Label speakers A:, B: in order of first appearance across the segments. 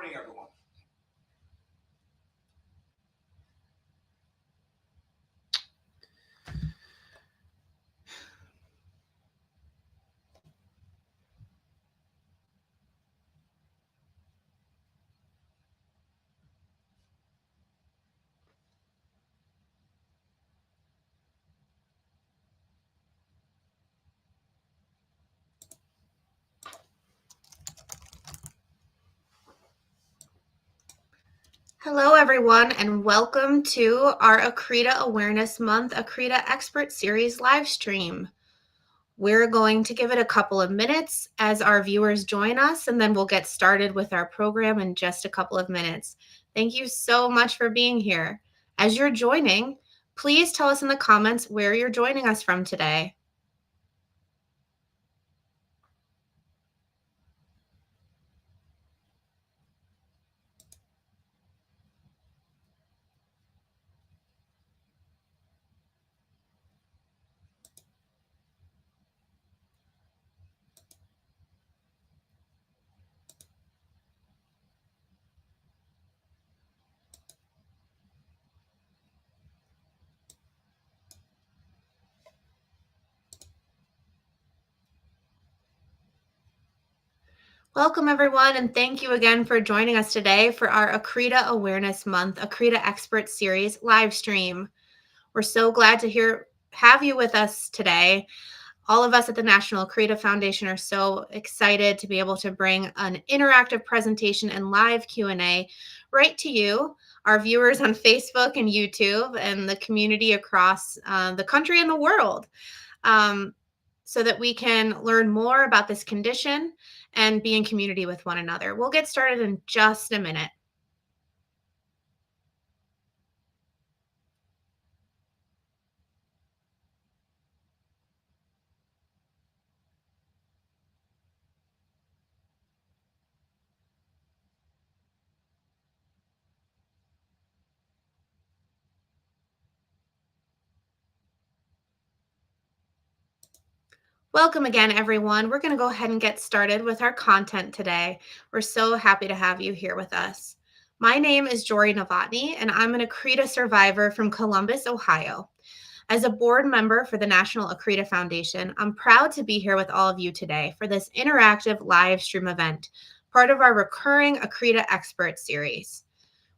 A: morning, everyone.
B: Hello, everyone, and welcome to our Accreta Awareness Month Accreta Expert Series live stream. We're going to give it a couple of minutes as our viewers join us, and then we'll get started with our program in just a couple of minutes. Thank you so much for being here. As you're joining, please tell us in the comments where you're joining us from today. Welcome, everyone, and thank you again for joining us today for our Accreta Awareness Month Accreta Expert Series live stream. We're so glad to have you with us today. All of us at the National Accreta Foundation are so excited to be able to bring an interactive presentation and live Q&A right to you, our viewers on Facebook and YouTube, and the community across the country and the world, so that we can learn more about this condition and be in community with one another. We'll get started in just a minute. Welcome again, everyone. We're going to go ahead and get started with our content today. We're so happy to have you here with us. My name is Jory Novotny, and I'm an Accreta survivor from Columbus, Ohio. As a board member for the National Accreta Foundation, I'm proud to be here with all of you today for this interactive live stream event, part of our recurring Accreta Expert Series.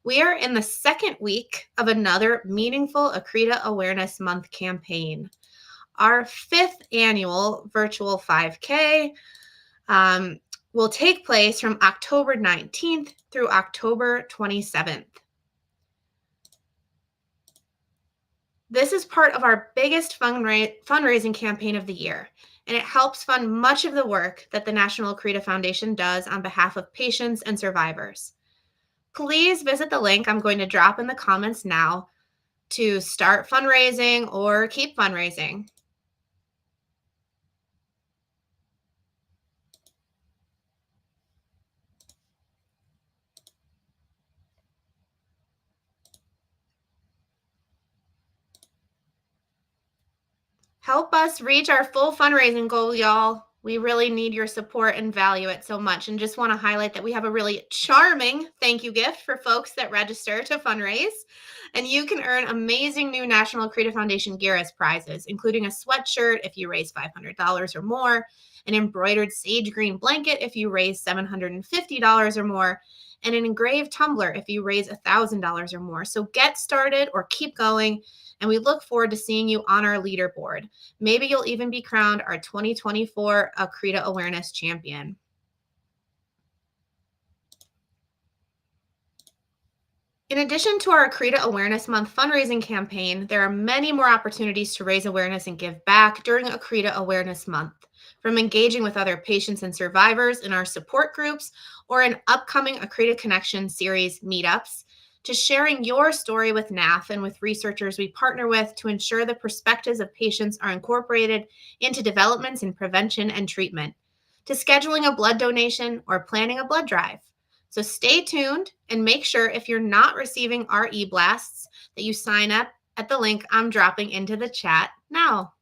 B: We are in the second week of another meaningful Accreta Awareness Month campaign. Our fifth annual virtual 5K will take place from October 19th through October 27th. This is part of our biggest fundraising campaign of the year, and it helps fund much of the work that the National Accreta Foundation does on behalf of patients and survivors. Please visit the link I'm going to drop in the comments now to start fundraising or keep fundraising. Help us reach our full fundraising goal, y'all. We really need your support and value it so much. And just want to highlight that we have a really charming thank you gift for folks that register to fundraise. And you can earn amazing new National Accreta Foundation gear as prizes, including a sweatshirt if you raise $500 or more, an embroidered sage green blanket if you raise $750 or more, and an engraved tumbler if you raise $1,000 or more. So get started or keep going. And we look forward to seeing you on our leaderboard. Maybe you'll even be crowned our 2024 Accreta Awareness Champion. In addition to our Accreta Awareness Month fundraising campaign, there are many more opportunities to raise awareness and give back during Accreta Awareness Month, from engaging with other patients and survivors in our support groups or in upcoming Accreta Connection series meetups, to sharing your story with NAF and with researchers we partner with to ensure the perspectives of patients are incorporated into developments in prevention and treatment, to scheduling a blood donation or planning a blood drive. So stay tuned and make sure if you're not receiving our e-blasts that you sign up at the link I'm dropping into the chat now.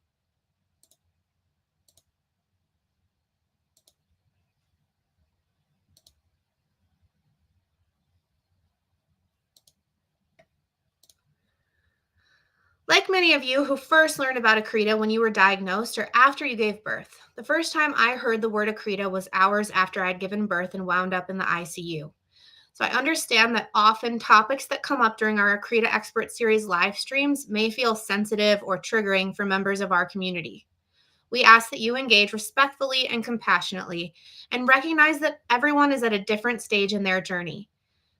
B: Like many of you who first learned about Accreta when you were diagnosed or after you gave birth, the first time I heard the word Accreta was hours after I'd given birth and wound up in the ICU. So I understand that often topics that come up during our Accreta Expert Series live streams may feel sensitive or triggering for members of our community. We ask that you engage respectfully and compassionately and recognize that everyone is at a different stage in their journey.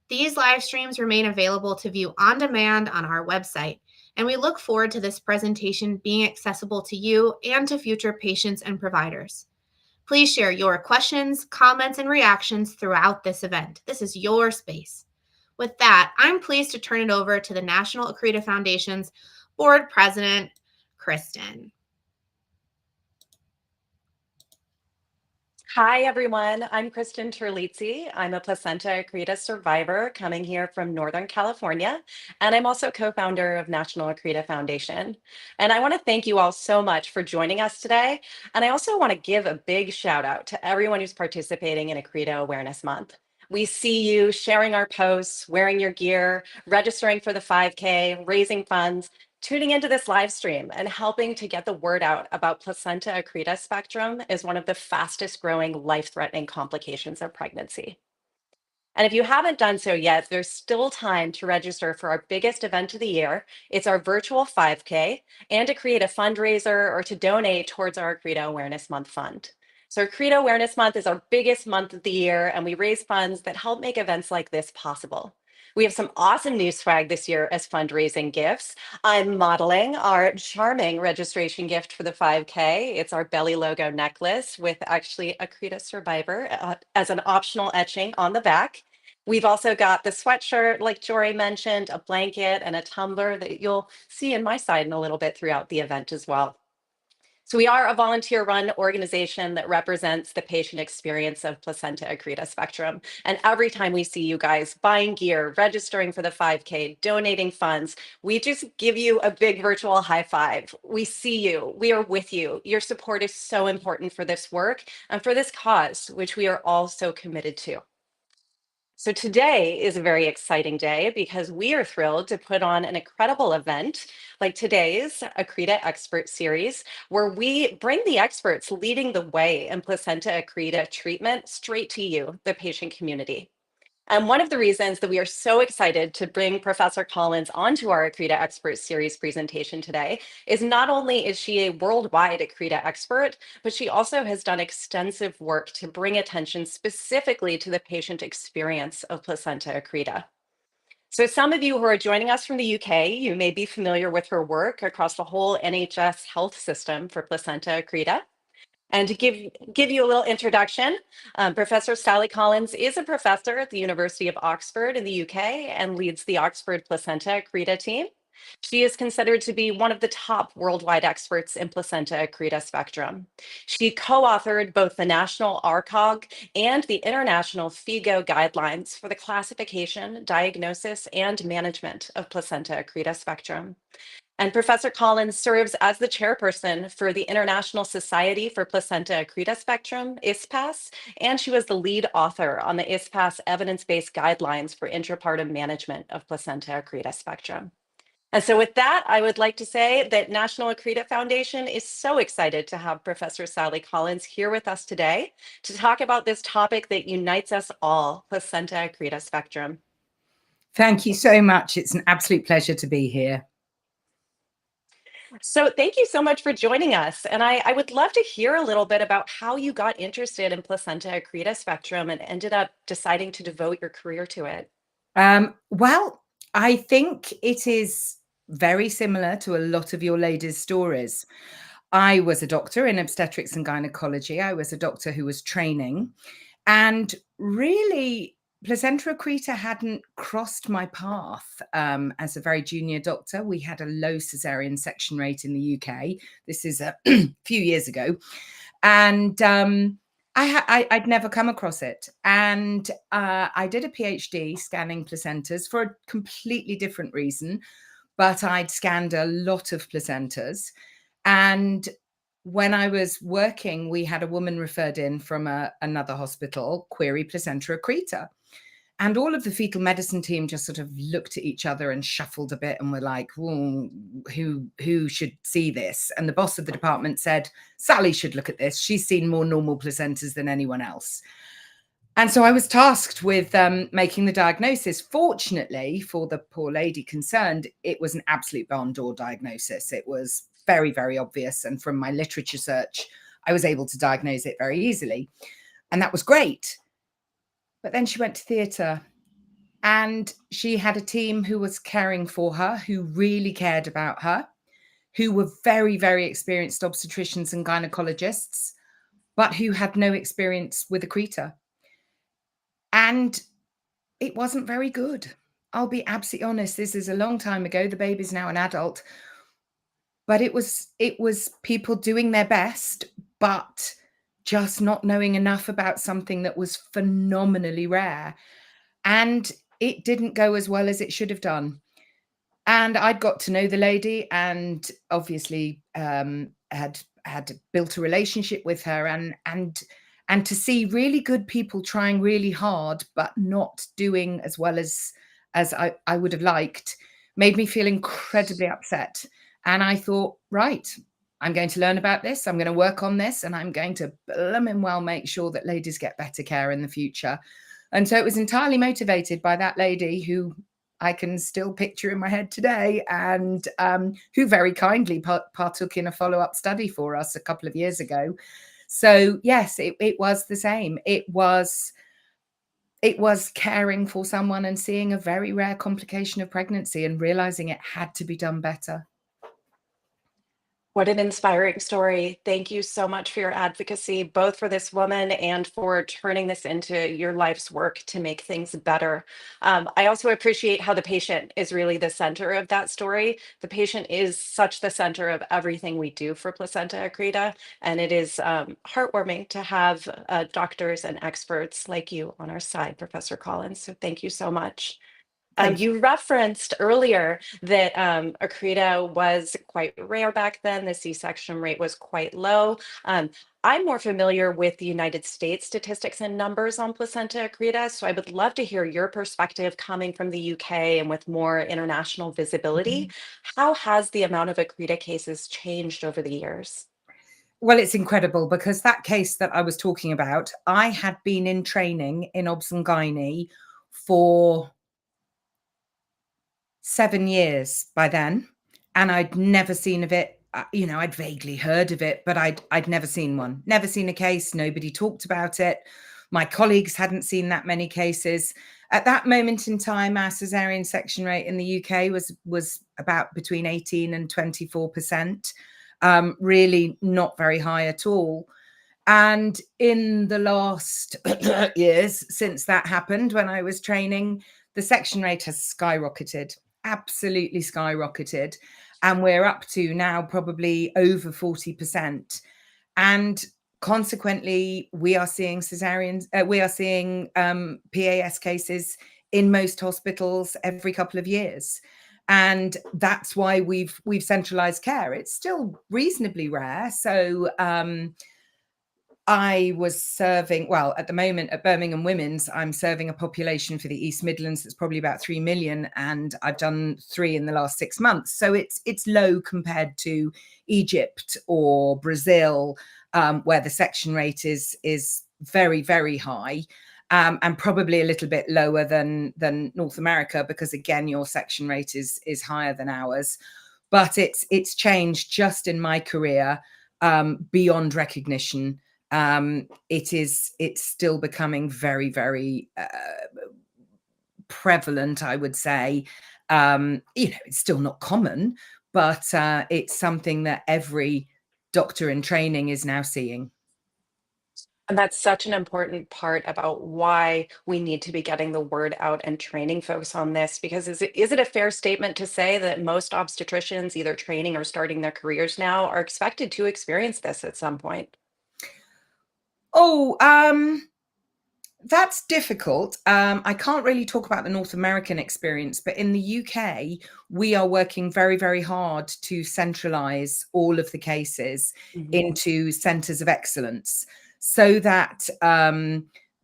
B: These live streams remain available to view on demand on our website, and we look forward to this presentation being accessible to you and to future patients and providers. Please share your questions, comments, and reactions throughout this event. This is your space. With that, I'm pleased to turn it over to the National Accreta Foundation's Board President, Kristen.
A: Hi, everyone. I'm Kristen Terlizzi. I'm a placenta accreta survivor coming here from Northern California, and I'm also co-founder of National Accreta Foundation. And I want to thank you all so much for joining us today. And I also want to give a big shout out to everyone who's participating in Accreta Awareness Month. We see you sharing our posts, wearing your gear, registering for the 5K, raising funds, tuning into this live stream and helping to get the word out about placenta accreta spectrum is one of the fastest growing life-threatening complications of pregnancy. And if you haven't done so yet, there's still time to register for our biggest event of the year. It's our virtual 5K and to create a fundraiser or to donate towards our Accreta Awareness Month fund. So Accreta Awareness Month is our biggest month of the year, and we raise funds that help make events like this possible. We have some awesome new swag this year as fundraising gifts. I'm modeling our charming registration gift for the 5K. It's our belly logo necklace with actually Accreta Survivor as an optional etching on the back. We've also got the sweatshirt, like Jory mentioned, a blanket, and a tumbler that you'll see in my side in a little bit throughout the event as well. So we are a volunteer-run organization that represents the patient experience of placenta accreta spectrum. And every time we see you guys buying gear, registering for the 5K, donating funds, we just give you a big virtual high five. We see you. We are with you. Your support is so important for this work and for this cause, which we are all so committed to. So today is a very exciting day because we are thrilled to put on an incredible event like today's Accreta Expert Series, where we bring the experts leading the way in placenta accreta treatment straight to you, the patient community. And one of the reasons that we are so excited to bring Professor Collins onto our Accreta Expert Series presentation today is not only is she a worldwide Accreta expert, but she also has done extensive work to bring attention specifically to the patient experience of placenta accreta. So some of you who are joining us from the UK, you may be familiar with her work across the whole NHS health system for placenta accreta. And to give you a little introduction, Professor Sally Collins is a professor at the University of Oxford in the UK and leads the Oxford Placenta Accreta team. She is considered to be one of the top worldwide experts in placenta accreta spectrum. She co-authored both the National ARCOG and the International FIGO guidelines for the classification, diagnosis, and management of placenta accreta spectrum. And Professor Collins serves as the chairperson for the International Society for Placenta Accreta Spectrum, ISPAS, and she was the lead author on the ISPAS evidence-based guidelines for intrapartum management of placenta accreta spectrum. And so with that, I would like to say that National Accreta Foundation is so excited to have Professor Sally Collins here with us today to talk about this topic that unites us all, placenta accreta spectrum.
C: Thank you so much. It's an absolute pleasure to be here.
A: So thank you so much for joining us. And I would love to hear a little bit about how you got interested in placenta accreta spectrum and ended up deciding to devote your career to it.
C: Well, I think it is very similar to a lot of your ladies' stories. I was a doctor in obstetrics and gynecology. I was a doctor who was training, and really placenta accreta hadn't crossed my path as a very junior doctor. We had a low cesarean section rate in the UK. This is a few years ago. And I'd never come across it. And I did a PhD scanning placentas for a completely different reason, but I'd scanned a lot of placentas. And when I was working, we had a woman referred in from another hospital, query placenta accreta. And all of the fetal medicine team just sort of looked at each other and shuffled a bit and were like, well, who should see this? And the boss of the department said, Sally should look at this. She's seen more normal placentas than anyone else. And so I was tasked with making the diagnosis. Fortunately for the poor lady concerned, it was an absolute barn door diagnosis. It was very, very obvious. And from my literature search, I was able to diagnose it very easily. And that was great. But then she went to theatre, and she had a team who was caring for her, who really cared about her, who were very, very experienced obstetricians and gynecologists, but who had no experience with Accreta. And it wasn't very good. I'll be absolutely honest. This is a long time ago. The baby's now an adult. But it was people doing their best, but just not knowing enough about something that was phenomenally rare. And it didn't go as well as it should have done. And I'd got to know the lady, and obviously had built a relationship with her, and to see really good people trying really hard but not doing as well as I would have liked made me feel incredibly upset. And I thought, right, I'm going to learn about this. I'm going to work on this, and I'm going to blooming well make sure that ladies get better care in the future. And so it was entirely motivated by that lady, who I can still picture in my head today, and who very kindly partook in a follow-up study for us a couple of years ago. So yes, it was the same. It was caring for someone and seeing a very rare complication of pregnancy and realizing it had to be done better.
A: What an inspiring story. Thank you so much for your advocacy, both for this woman and for turning this into your life's work to make things better. I also appreciate how the patient is really the center of that story. The patient is such the center of everything we do for Placenta Accreta, and it is heartwarming to have doctors and experts like you on our side, Professor Collins. So thank you so much. You referenced earlier that Accreta was quite rare back then. The C-section rate was quite low. I'm more familiar with the United States statistics and numbers on placenta Accreta, so I would love to hear your perspective coming from the UK and with more international visibility. How has the amount of Accreta cases changed over the years?
C: Well, it's incredible, because that case that I was talking about, I had been in training in obs and gynae for 7 years by then, and I'd never seen of it. I'd vaguely heard of it, but I'd never seen one, never seen a case. Nobody talked about it. My colleagues hadn't seen that many cases. At that moment in time, our cesarean section rate in the UK was about between 18 and 24%, really not very high at all. And in the last years since that happened, when I was training, the section rate has skyrocketed, absolutely skyrocketed. And we're up to now probably over 40%. And consequently, we are seeing cesareans, we are seeing PAS cases in most hospitals every couple of years. And that's why we've centralized care. It's still reasonably rare. So I was serving, well, at the moment at Birmingham Women's, I'm serving a population for the East Midlands that's probably about 3 million, and I've done 3 in the last 6 months. So it's low compared to Egypt or Brazil, where the section rate is very, very high, and probably a little bit lower than North America, because again, your section rate is higher than ours. But it's changed just in my career, beyond recognition. It's still becoming very, very prevalent, I would say. It's still not common, but it's something that every doctor in training is now seeing.
A: And that's such an important part about why we need to be getting the word out and training folks on this, because is it a fair statement to say that most obstetricians, either training or starting their careers now, are expected to experience this at some point?
C: Oh, that's difficult. I can't really talk about the North American experience, but in the UK, we are working very, very hard to centralize all of the cases into centers of excellence, so that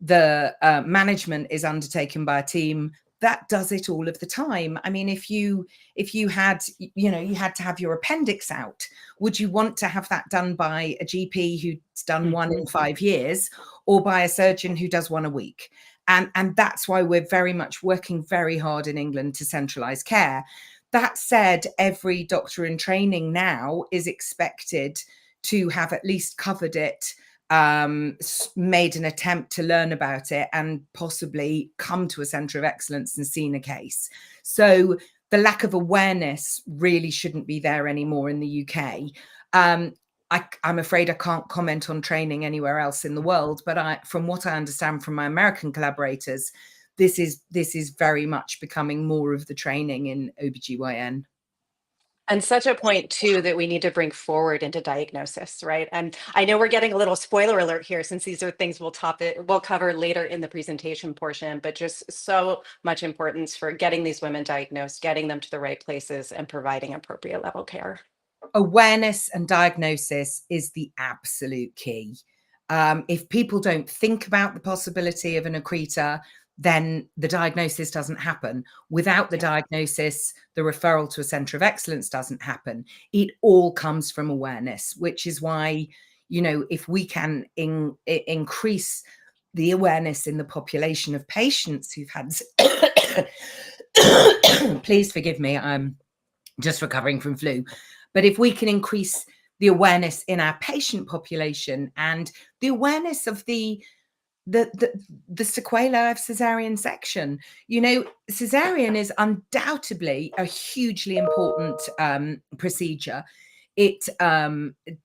C: the management is undertaken by a team that does it all of the time. I mean, if you had, you had to have your appendix out, would you want to have that done by a GP who's done one in 5 years, or by a surgeon who does one a week? And that's why we're very much working very hard in England to centralise care. That said, every doctor in training now is expected to have at least covered it, made an attempt to learn about it, and possibly come to a centre of excellence and seen a case. So the lack of awareness really shouldn't be there anymore in the UK. I'm afraid I can't comment on training anywhere else in the world, but from what I understand from my American collaborators, this is very much becoming more of the training in OBGYN.
A: And such a point too that we need to bring forward into diagnosis, right? And I know we're getting a little spoiler alert here, since these are things we'll cover later in the presentation portion, but just so much importance for getting these women diagnosed, getting them to the right places, and providing appropriate level care.
C: Awareness and diagnosis is the absolute key. If people don't think about the possibility of an accreta, then the diagnosis doesn't happen. Without the diagnosis, the referral to a centre of excellence doesn't happen. It all comes from awareness, which is why, if we can increase the awareness in the population of patients who've had, please forgive me, I'm just recovering from flu. But if we can increase the awareness in our patient population and the awareness of the sequelae of cesarean section, cesarean is undoubtedly a hugely important procedure. It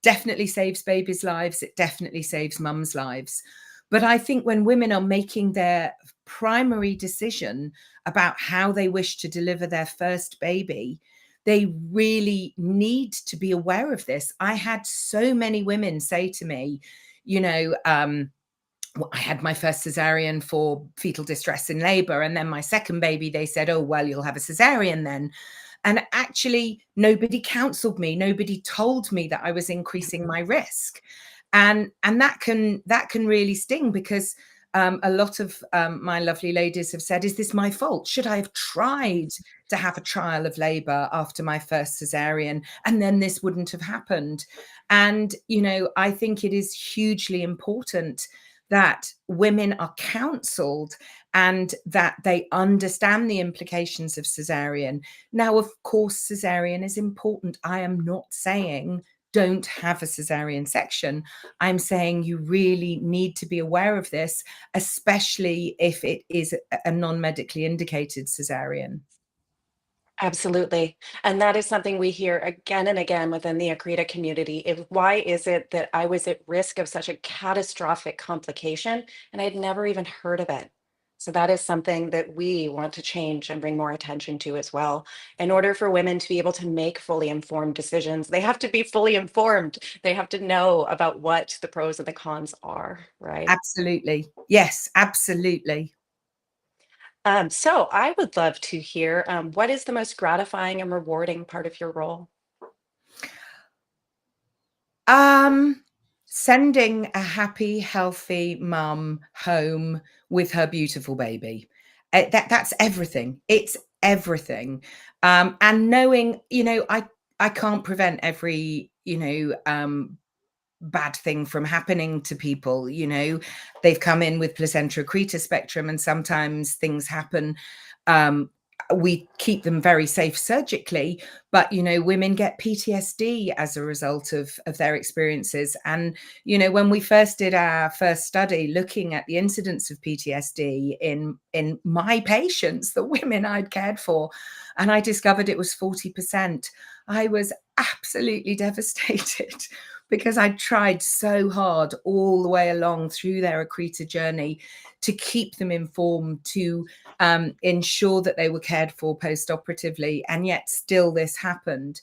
C: definitely saves babies' lives. It definitely saves mums' lives. But I think when women are making their primary decision about how they wish to deliver their first baby, they really need to be aware of this. I had so many women say to me, I had my first cesarean for fetal distress in labor. And then my second baby, they said, oh, well, you'll have a cesarean then. And actually, nobody counseled me. Nobody told me that I was increasing my risk. And that can really sting, because a lot of my lovely ladies have said, is this my fault? Should I have tried to have a trial of labor after my first cesarean, and then this wouldn't have happened? And, I think it is hugely important that women are counseled and that they understand the implications of cesarean. Now, of course, cesarean is important. I am not saying don't have a cesarean section. I'm saying you really need to be aware of this, especially if it is a non-medically indicated cesarean.
A: Absolutely. And that is something we hear again and again within the Accreta community. Why is it that I was at risk of such a catastrophic complication and I'd never even heard of it? So that is something that we want to change and bring more attention to as well. In order for women to be able to make fully informed decisions, they have to be fully informed. They have to know about what the pros and the cons are, right?
C: Absolutely. Yes, absolutely.
A: So I would love to hear, what is the most gratifying and rewarding part of your role?
C: Sending a happy, healthy mum home with her beautiful baby. That's everything. It's everything. And knowing, I can't prevent every, bad thing from happening to people. They've come in with placenta accreta spectrum, and sometimes things happen. We keep them very safe surgically, but women get PTSD as a result of their experiences. And when we first did our first study looking at the incidence of PTSD in my patients, the women I'd cared for, and I discovered it was 40%, I was absolutely devastated, because I tried so hard all the way along through their accreta journey to keep them informed, to ensure that they were cared for post-operatively, and yet still this happened.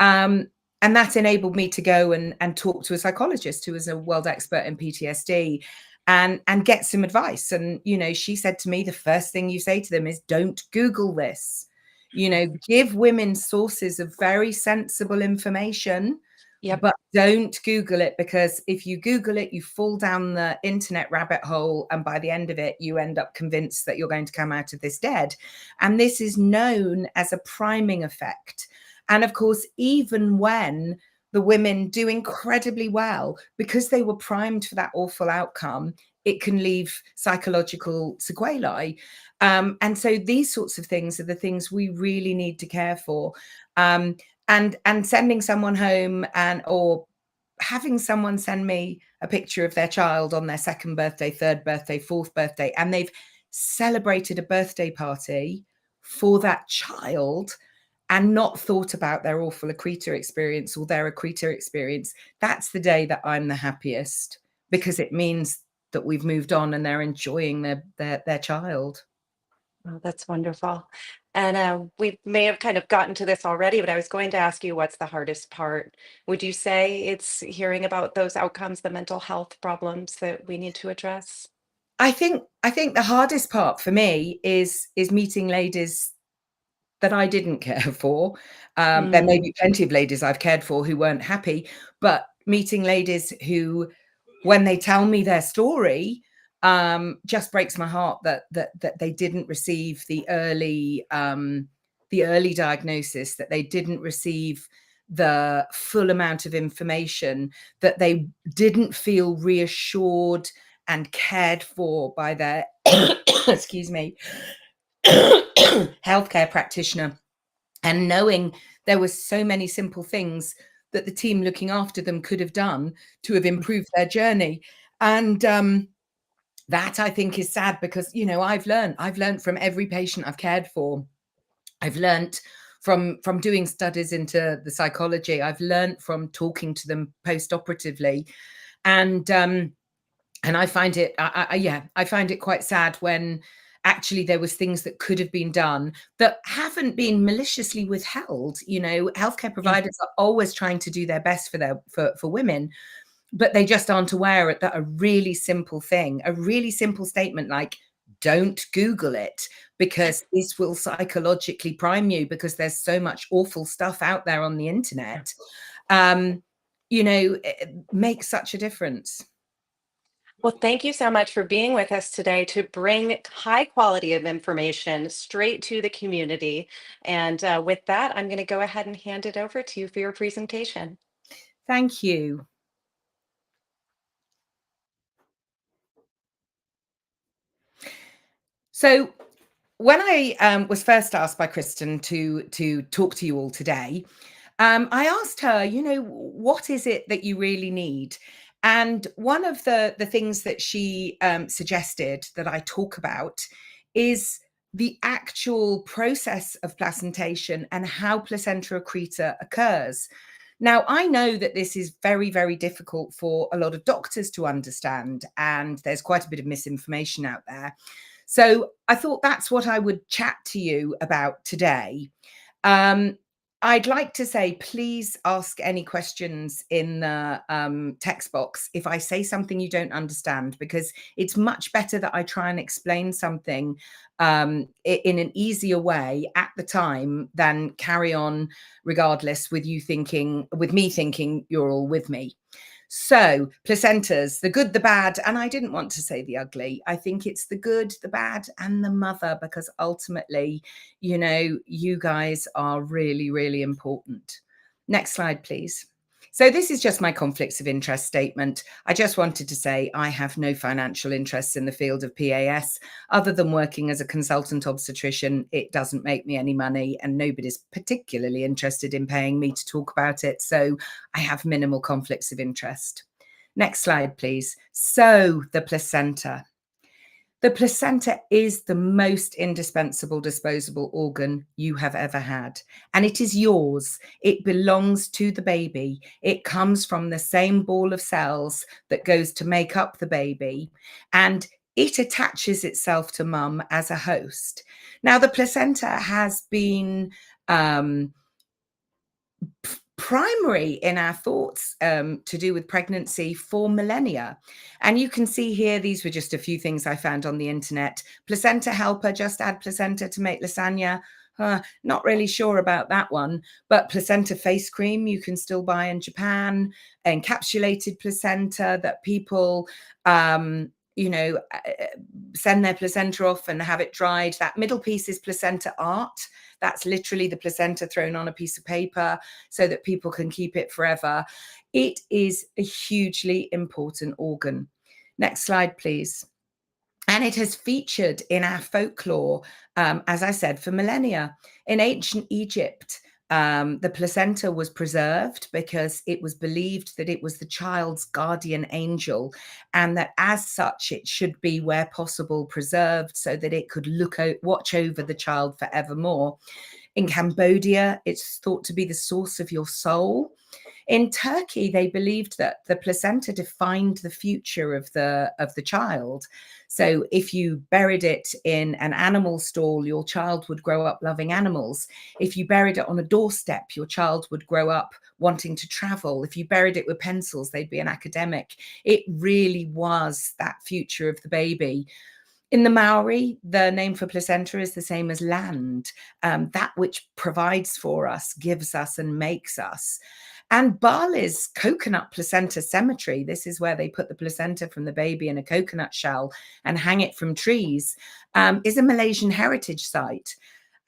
C: And that enabled me to go and talk to a psychologist who was a world expert in PTSD and get some advice. And, she said to me, the first thing you say to them is, don't Google this. Give women sources of very sensible information
A: Yep.
C: But don't Google it, because if you Google it, you fall down the internet rabbit hole. And by the end of it, you end up convinced that you're going to come out of this dead. And this is known as a priming effect. And of course, even when the women do incredibly well, because they were primed for that awful outcome, it can leave psychological sequelae. And so these sorts of things are the things we really need to care for. And sending someone home or having someone send me a picture of their child on their second birthday, third birthday, fourth birthday, and they've celebrated a birthday party for that child and not thought about their awful Accreta experience or their Accreta experience, that's the day that I'm the happiest, because it means that we've moved on and they're enjoying their child.
A: Oh, that's wonderful. And we may have kind of gotten to this already, but I was going to ask you, what's the hardest part? Would you say it's hearing about those outcomes, the mental health problems that we need to address?
C: I think the hardest part for me is meeting ladies that I didn't care for. There may
A: Mm,
C: be plenty of ladies I've cared for who weren't happy, but meeting ladies who, when they tell me their story, just breaks my heart that they didn't receive the early diagnosis, that they didn't receive the full amount of information, that they didn't feel reassured and cared for by their excuse me healthcare practitioner, and knowing there were so many simple things that the team looking after them could have done to have improved their journey. And that, I think, is sad, because I've learned from every patient I've cared for. I've learned from doing studies into the psychology. I've learned from talking to them post-operatively, and I find it, I find it quite sad when actually there was things that could have been done that haven't been maliciously withheld. Healthcare
A: yeah.
C: providers are always trying to do their best for women, but they just aren't aware that a really simple thing, a really simple statement like, don't Google it, because this will psychologically prime you, because there's so much awful stuff out there on the internet, it makes such a difference.
A: Well, thank you so much for being with us today to bring high quality of information straight to the community. And with that, I'm going to go ahead and hand it over to you for your presentation.
C: Thank you. So when I was first asked by Kristen to talk to you all today, I asked her, what is it that you really need? And one of the things that she suggested that I talk about is the actual process of placentation and how placenta accreta occurs. Now, I know that this is very, very difficult for a lot of doctors to understand, and there's quite a bit of misinformation out there. So I thought that's what I would chat to you about today. I'd like to say, please ask any questions in the text box if I say something you don't understand, because it's much better that I try and explain something in an easier way at the time than carry on regardless with me thinking you're all with me. So placentas, the good, the bad, and I didn't want to say the ugly. I think it's the good, the bad, and the mother, because ultimately, you guys are really, really important. Next slide, please. So this is just my conflicts of interest statement. I just wanted to say I have no financial interests in the field of PAS other than working as a consultant obstetrician. It doesn't make me any money, and nobody's particularly interested in paying me to talk about it. So I have minimal conflicts of interest. Next slide, please. So the placenta. The placenta is the most indispensable disposable organ you have ever had, and it is yours. It belongs to the baby. It comes from the same ball of cells that goes to make up the baby, and it attaches itself to mum as a host. Now, the placenta has been primary in our thoughts to do with pregnancy for millennia. And you can see here, these were just a few things I found on the internet. Placenta helper, just add placenta to make lasagna. Not really sure about that one, but placenta face cream you can still buy in Japan, encapsulated placenta that people, send their placenta off and have it dried. That middle piece is placenta art. That's literally the placenta thrown on a piece of paper so that people can keep it forever. It is a hugely important organ. Next slide, please. And it has featured in our folklore, as I said, for millennia. In ancient Egypt, the placenta was preserved because it was believed that it was the child's guardian angel, and that as such, it should be, where possible, preserved so that it could watch over the child forevermore. In Cambodia, it's thought to be the source of your soul. In Turkey, they believed that the placenta defined the future of the child. So if you buried it in an animal stall, your child would grow up loving animals. If you buried it on a doorstep, your child would grow up wanting to travel. If you buried it with pencils, they'd be an academic. It really was that future of the baby. In the Maori, the name for placenta is the same as land, that which provides for us, gives us, and makes us. And Bali's coconut placenta cemetery, this is where they put the placenta from the baby in a coconut shell and hang it from trees, is a Malaysian heritage site.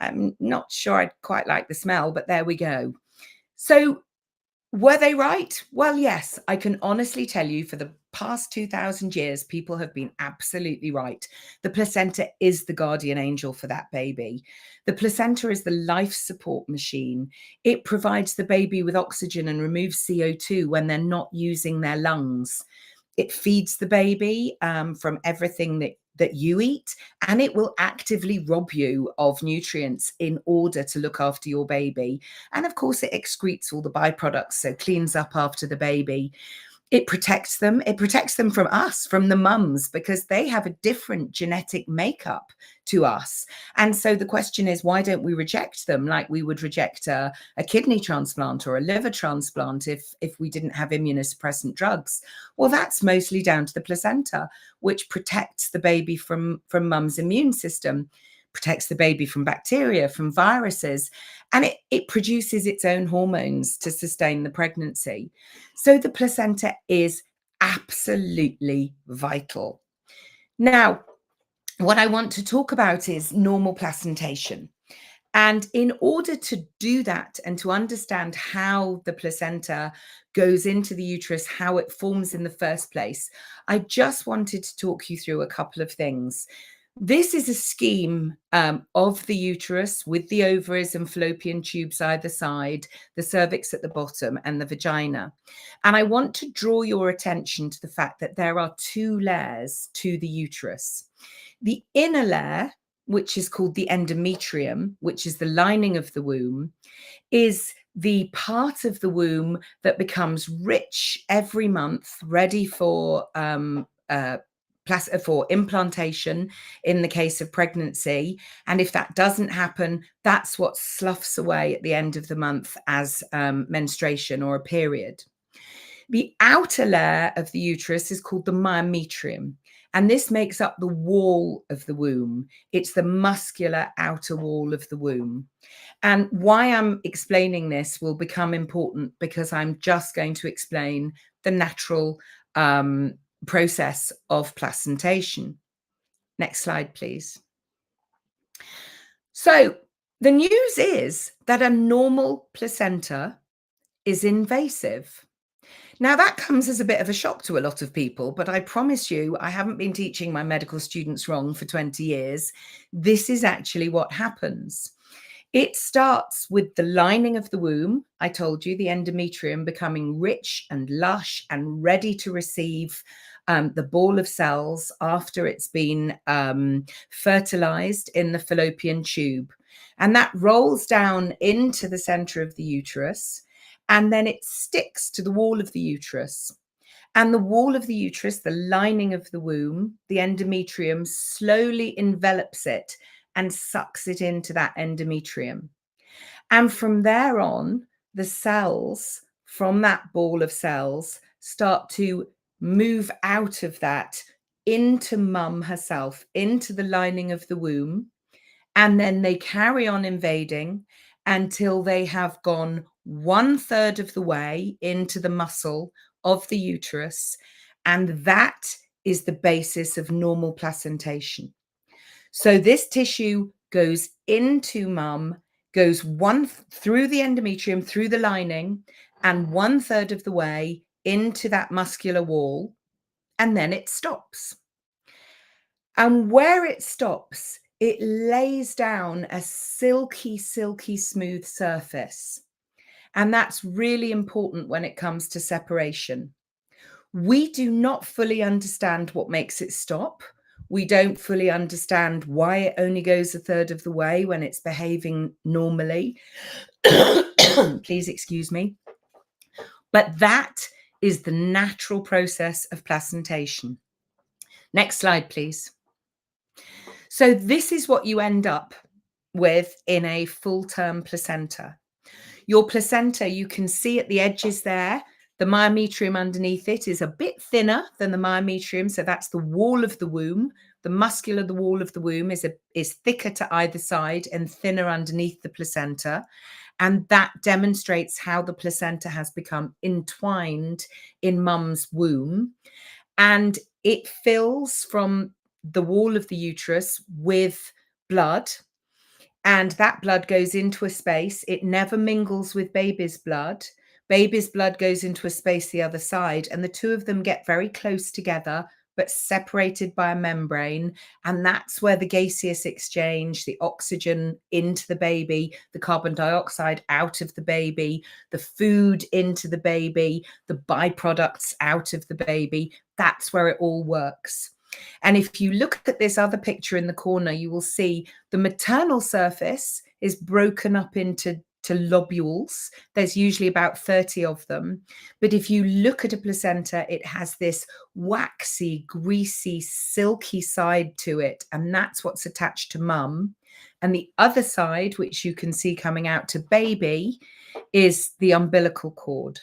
C: I'm not sure I'd quite like the smell, but there we go. So were they right? Well, yes, I can honestly tell you for the past 2,000 years, people have been absolutely right. The placenta is the guardian angel for that baby. The placenta is the life support machine. It provides the baby with oxygen and removes CO2 when they're not using their lungs. It feeds the baby from everything that you eat, and it will actively rob you of nutrients in order to look after your baby. And of course, it excretes all the byproducts, so cleans up after the baby. It protects them. It protects them from us, from the mums, because they have a different genetic makeup to us. And so the question is, why don't we reject them like we would reject a kidney transplant or a liver transplant if we didn't have immunosuppressant drugs? Well, that's mostly down to the placenta, which protects the baby from mum's immune system, protects the baby from bacteria, from viruses, and it produces its own hormones to sustain the pregnancy. So the placenta is absolutely vital. Now, what I want to talk about is normal placentation. And in order to do that and to understand how the placenta goes into the uterus, how it forms in the first place, I just wanted to talk you through a couple of things. This is a scheme of the uterus with the ovaries and fallopian tubes either side, the cervix at the bottom, and the vagina. And I want to draw your attention to the fact that there are two layers to the uterus. The inner layer, which is called the endometrium, which is the lining of the womb, is the part of the womb that becomes rich every month, ready for implantation in the case of pregnancy. And if that doesn't happen, that's what sloughs away at the end of the month as menstruation or a period. The outer layer of the uterus is called the myometrium, and this makes up the wall of the womb. It's the muscular outer wall of the womb. And why I'm explaining this will become important because I'm just going to explain the natural process of placentation. Next slide, please. So the news is that a normal placenta is invasive. Now, that comes as a bit of a shock to a lot of people, but I promise you, I haven't been teaching my medical students wrong for 20 years. This is actually what happens. It starts with the lining of the womb. I told you, the endometrium becoming rich and lush and ready to receive the ball of cells after it's been fertilized in the fallopian tube. And that rolls down into the center of the uterus. And then it sticks to the wall of the uterus. And the wall of the uterus, the lining of the womb, the endometrium, slowly envelops it and sucks it into that endometrium. And from there on, the cells from that ball of cells start to move out of that into mum herself, into the lining of the womb. And then they carry on invading until they have gone 1/3 of the way into the muscle of the uterus. And that is the basis of normal placentation. So this tissue goes into mum, goes through the endometrium, through the lining, and 1/3 of the way into that muscular wall, and then it stops. And where it stops, it lays down a silky, silky smooth surface. And that's really important when it comes to separation. We do not fully understand what makes it stop. We don't fully understand why it only goes 1/3 of the way when it's behaving normally. Please excuse me. But that is the natural process of placentation. Next slide, please. So this is what you end up with in a full-term placenta. Your placenta, you can see at the edges there, the myometrium underneath it is a bit thinner than the myometrium. So that's the wall of the womb. The wall of the womb is thicker to either side and thinner underneath the placenta. And that demonstrates how the placenta has become entwined in mum's womb. And it fills from the wall of the uterus with blood. And that blood goes into a space. It never mingles with baby's blood. Baby's blood goes into a space the other side, and the two of them get very close together, but separated by a membrane. And that's where the gaseous exchange, the oxygen into the baby, the carbon dioxide out of the baby, the food into the baby, the byproducts out of the baby, that's where it all works. And if you look at this other picture in the corner, you will see the maternal surface is broken up into lobules. There's usually about 30 of them. But if you look at a placenta, it has this waxy, greasy, silky side to it. And that's what's attached to mum. And the other side, which you can see coming out to baby, is the umbilical cord.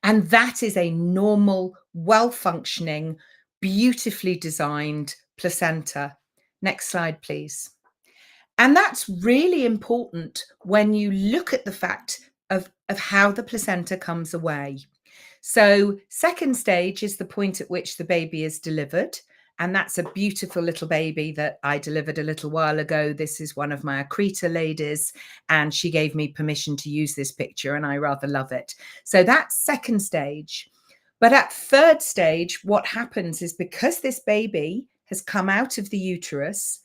C: And that is a normal, well-functioning, beautifully designed placenta. Next slide, please. And that's really important when you look at the fact of how the placenta comes away. So second stage is the point at which the baby is delivered. And that's a beautiful little baby that I delivered a little while ago. This is one of my Accreta ladies, and she gave me permission to use this picture, and I rather love it. So that's second stage. But at third stage, what happens is because this baby has come out of the uterus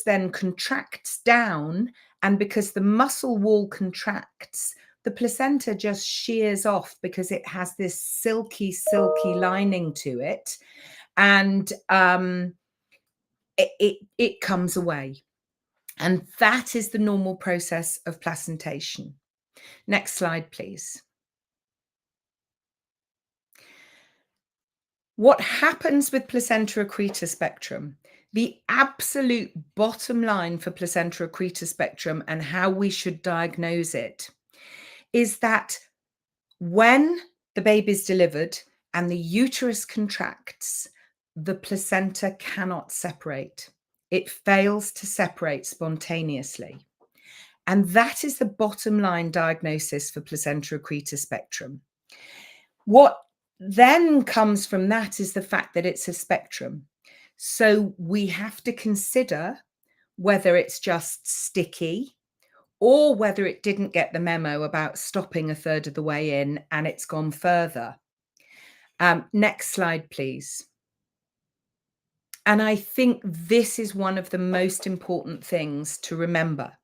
C: then contracts down, and because the muscle wall contracts, the placenta just shears off because it has this silky, silky lining to it. And it comes away. And that is the normal process of placentation. Next slide, please. What happens with placenta accreta spectrum? The absolute bottom line for placenta accreta spectrum and how we should diagnose it is that when the baby is delivered and the uterus contracts, the placenta cannot separate. It fails to separate spontaneously. And that is the bottom line diagnosis for placenta accreta spectrum. What then comes from that is the fact that it's a spectrum. So we have to consider whether it's just sticky or whether it didn't get the memo about stopping 1/3 of the way in and it's gone further. Next slide, please. And I think this is one of the most important things to remember.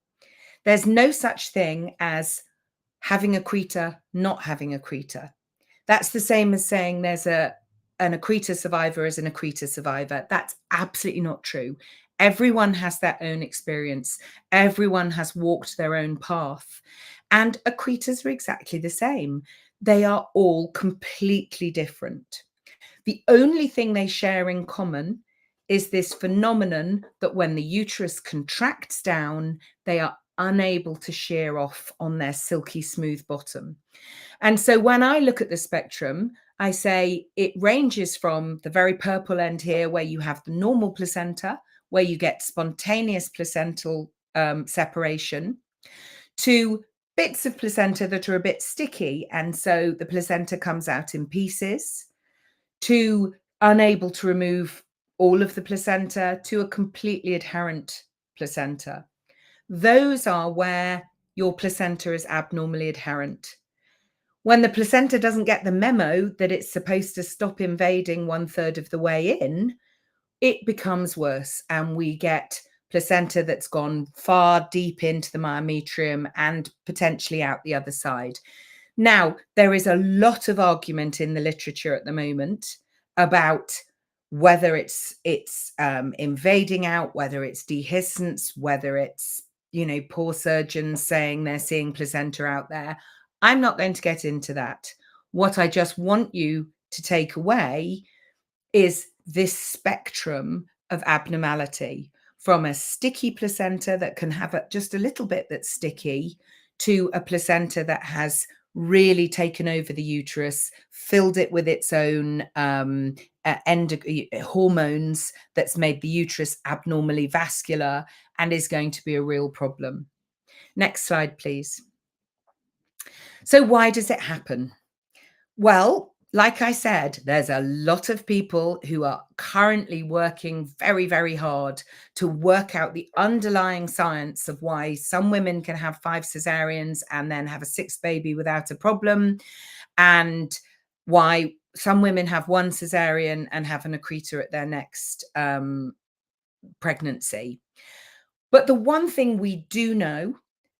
C: There's no such thing as having accreta, not having accreta. That's the same as saying there's an accreta survivor as an accreta survivor. That's absolutely not true. Everyone has their own experience. Everyone has walked their own path. And accretas are exactly the same. They are all completely different. The only thing they share in common is this phenomenon that when the uterus contracts down, they are unable to shear off on their silky smooth bottom. And so when I look at the spectrum, I say it ranges from the very purple end here, where you have the normal placenta, where you get spontaneous placental separation, to bits of placenta that are a bit sticky, and so the placenta comes out in pieces, to unable to remove all of the placenta, to a completely adherent placenta. Those are where your placenta is abnormally adherent. When the placenta doesn't get the memo that it's supposed to stop invading 1/3 of the way in, it becomes worse, and we get placenta that's gone far deep into the myometrium and potentially out the other side. Now, there is a lot of argument in the literature at the moment about whether it's invading out, whether it's dehiscence, whether it's, poor surgeons saying they're seeing placenta out there. I'm not going to get into that. What I just want you to take away is this spectrum of abnormality, from a sticky placenta that can have just a little bit that's sticky, to a placenta that has really taken over the uterus, filled it with its own hormones that's made the uterus abnormally vascular and is going to be a real problem. Next slide, please. So why does it happen? Well, like I said, there's a lot of people who are currently working very, very hard to work out the underlying science of why some women can have 5 cesareans and then have a 6th baby without a problem, and why some women have 1 cesarean and have an accreta at their next pregnancy. But the one thing we do know,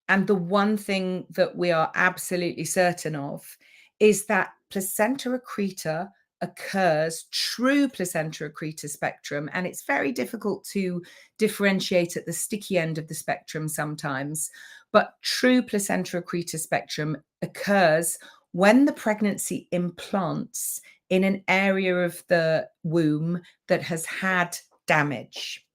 C: and the one thing that we are absolutely certain of, is that placenta accreta occurs, true placenta accreta spectrum, and it's very difficult to differentiate at the sticky end of the spectrum sometimes, but true placenta accreta spectrum occurs when the pregnancy implants in an area of the womb that has had damage.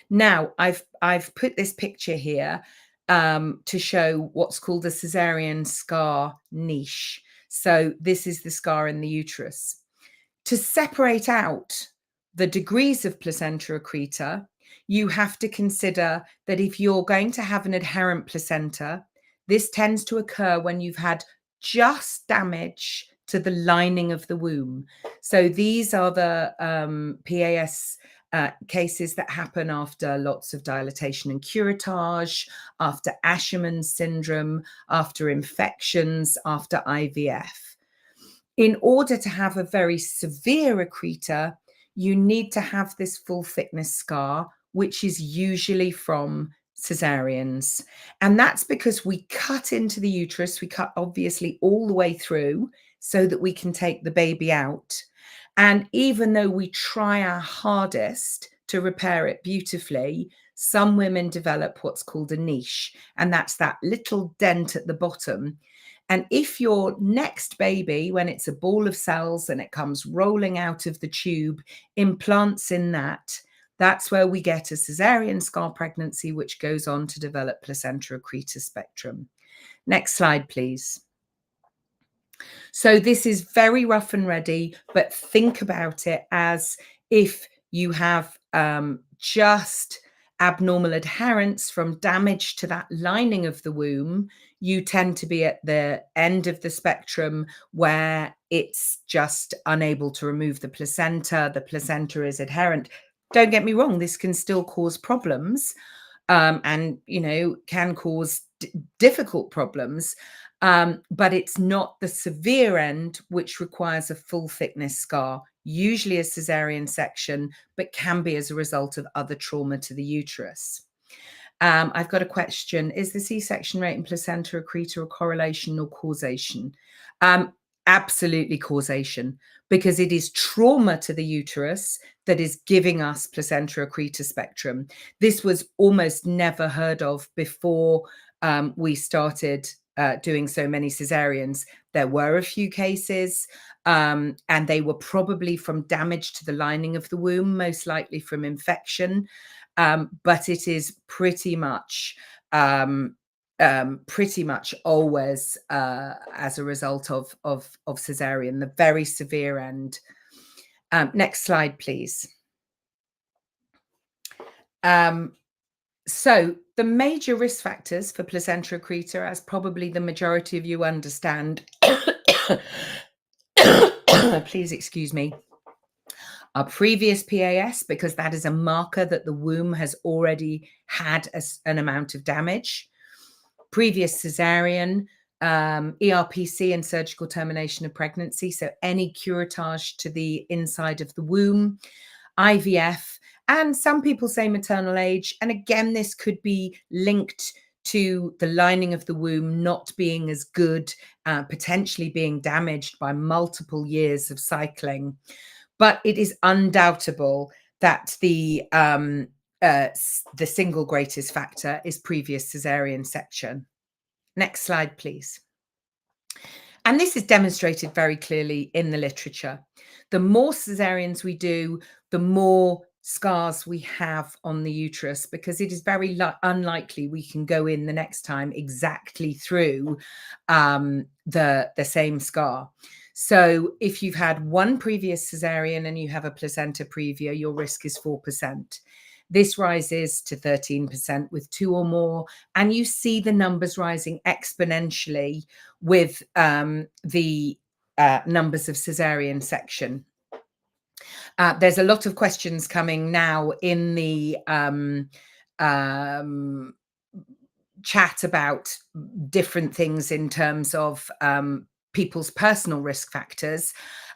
C: Now, I've put this picture here to show what's called a cesarean scar niche. So this is the scar in the uterus. To separate out the degrees of placenta accreta, you have to consider that if you're going to have an adherent placenta, this tends to occur when you've had just damage to the lining of the womb. So these are the PAS cases that happen after lots of dilatation and curettage, after Asherman syndrome, after infections, after IVF. In order to have a very severe accreta, you need to have this full thickness scar, which is usually from cesareans. And that's because we cut into the uterus. We cut obviously all the way through so that we can take the baby out. And even though we try our hardest to repair it beautifully, some women develop what's called a niche, and that's that little dent at the bottom. And if your next baby, when it's a ball of cells and it comes rolling out of the tube, implants in that, that's where we get a cesarean scar pregnancy, which goes on to develop placenta accreta spectrum. Next slide, please. So this is very rough and ready, but think about it as if you have just abnormal adherence from damage to that lining of the womb. You tend to be at the end of the spectrum where it's just unable to remove the placenta is adherent. Don't get me wrong, this can still cause problems and, can cause difficult problems. But it's not the severe end, which requires a full thickness scar, usually a cesarean section, but can be as a result of other trauma to the uterus. I've got a question. Is the C-section rate in placenta accreta a correlation or causation? Absolutely causation, because it is trauma to the uterus that is giving us placenta accreta spectrum. This was almost never heard of before we started doing so many cesareans. There were a few cases, and they were probably from damage to the lining of the womb, most likely from infection. But it is pretty much always as a result of cesarean, the very severe end. Next slide, please. So the major risk factors for placenta accreta, as probably the majority of you understand, please excuse me, our previous PAS, because that is a marker that the womb has already had an amount of damage. Previous cesarean, ERPC and surgical termination of pregnancy, so any curettage to the inside of the womb, IVF, and some people say maternal age. And again, this could be linked to the lining of the womb not being as good, potentially being damaged by multiple years of cycling. But it is undoubtable that the single greatest factor is previous cesarean section. Next slide, please. And this is demonstrated very clearly in the literature. The more cesareans we do, the more scars we have on the uterus, because it is very unlikely we can go in the next time exactly through the same scar. So if you've had one previous cesarean and you have a placenta previa, your risk is 4%. This rises to 13% with 2 or more, and you see the numbers rising exponentially with the numbers of cesarean section. There's a lot of questions coming now in the chat about different things in terms of people's personal risk factors.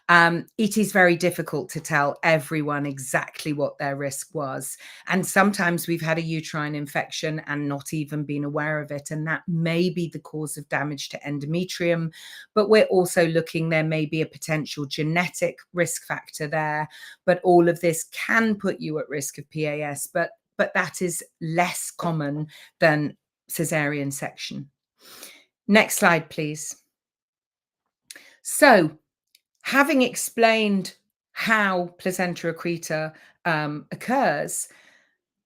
C: It is very difficult to tell everyone exactly what their risk was. And sometimes we've had a uterine infection and not even been aware of it. And that may be the cause of damage to endometrium. But we're also looking, there may be a potential genetic risk factor there. But all of this can put you at risk of PAS. But that is less common than cesarean section. Next slide, please. So, having explained how placenta accreta occurs,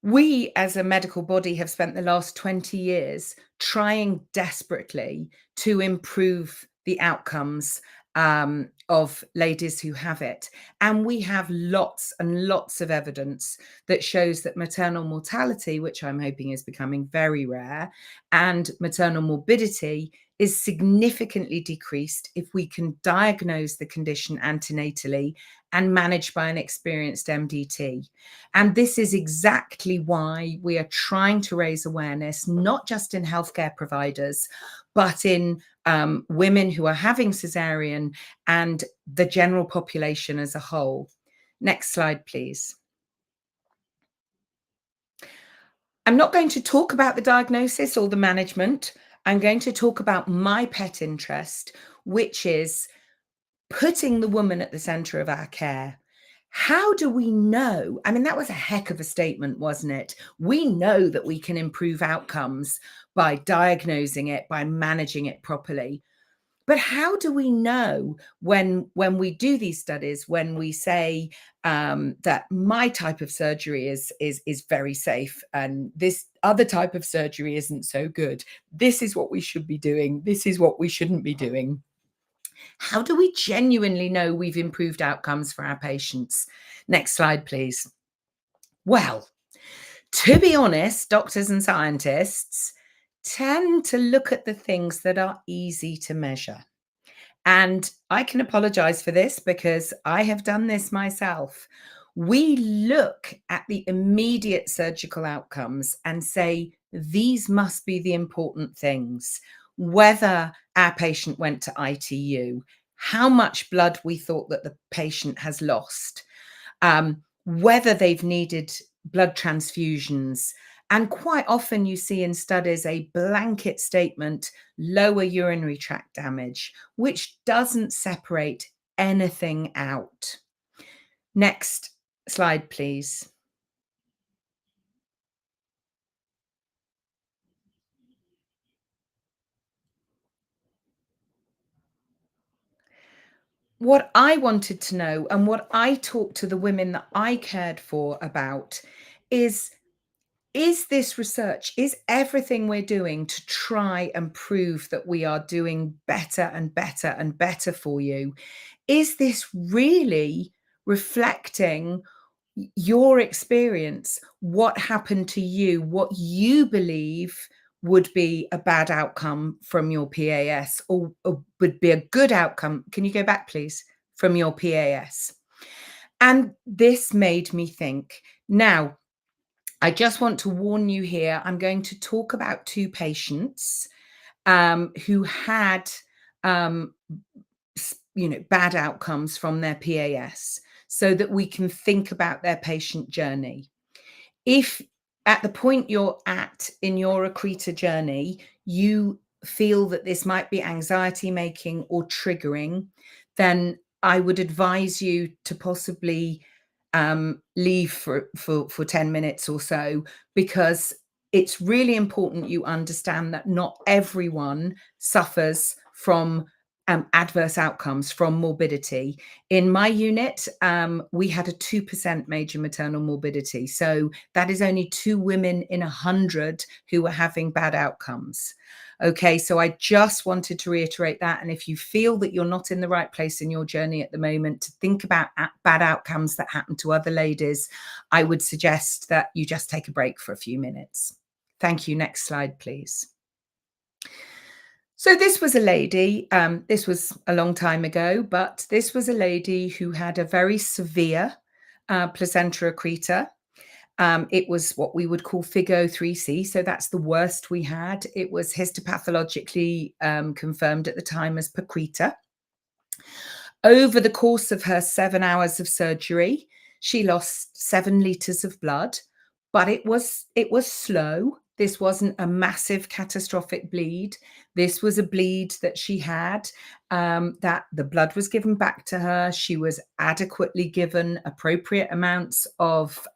C: we as a medical body have spent the last 20 years trying desperately to improve the outcomes of ladies who have it. And we have lots and lots of evidence that shows that maternal mortality, which I'm hoping is becoming very rare, and maternal morbidity is significantly decreased if we can diagnose the condition antenatally and manage by an experienced MDT. And this is exactly why we are trying to raise awareness, not just in healthcare providers, but in women who are having cesarean and the general population as a whole. Next slide, please. I'm not going to talk about the diagnosis or the management. I'm going to talk about my pet interest, which is putting the woman at the center of our care. How do we know? I mean, that was a heck of a statement, wasn't it? We know that we can improve outcomes by diagnosing it, by managing it properly. But how do we know when we do these studies, when we say that my type of surgery is very safe and this other type of surgery isn't so good? This is what we should be doing. This is what we shouldn't be doing. How do we genuinely know we've improved outcomes for our patients? Next slide, please. Well, to be honest, doctors and scientists tend to look at the things that are easy to measure. And I can apologize for this because I have done this myself. We look at the immediate surgical outcomes and say, these must be the important things. Whether our patient went to ITU, how much blood we thought that the patient has lost, whether they've needed blood transfusions. And quite often you see in studies a blanket statement, lower urinary tract damage, which doesn't separate anything out. Next slide, please. What I wanted to know and what I talked to the women that I cared for about is this research, is everything we're doing to try and prove that we are doing better and better and better for you, is this really reflecting your experience, what happened to you, what you believe would be a bad outcome from your PAS, or would be a good outcome. Can you go back, please, from your PAS? And this made me think. Now, I just want to warn you here, I'm going to talk about two patients who had, bad outcomes from their PAS, so that we can think about their patient journey. If at the point you're at in your Accreta journey, you feel that this might be anxiety making or triggering, then I would advise you to possibly leave for 10 minutes or so, because it's really important you understand that not everyone suffers from adverse outcomes from morbidity. In my unit, we had a 2% major maternal morbidity. So that is only 2 women in 100 who were having bad outcomes. Okay, so I just wanted to reiterate that. And if you feel that you're not in the right place in your journey at the moment to think about bad outcomes that happen to other ladies, I would suggest that you just take a break for a few minutes. Thank you. Next slide, please. So this was a lady, this was a long time ago, but this was a lady who had a very severe placenta accreta. It was what we would call FIGO 3C, so that's the worst we had. It was histopathologically confirmed at the time as paquita. Over the course of her 7 hours of surgery, she lost 7 liters of blood, but it was slow. This wasn't a massive catastrophic bleed. This was a bleed that she had, that the blood was given back to her. She was adequately given appropriate amounts of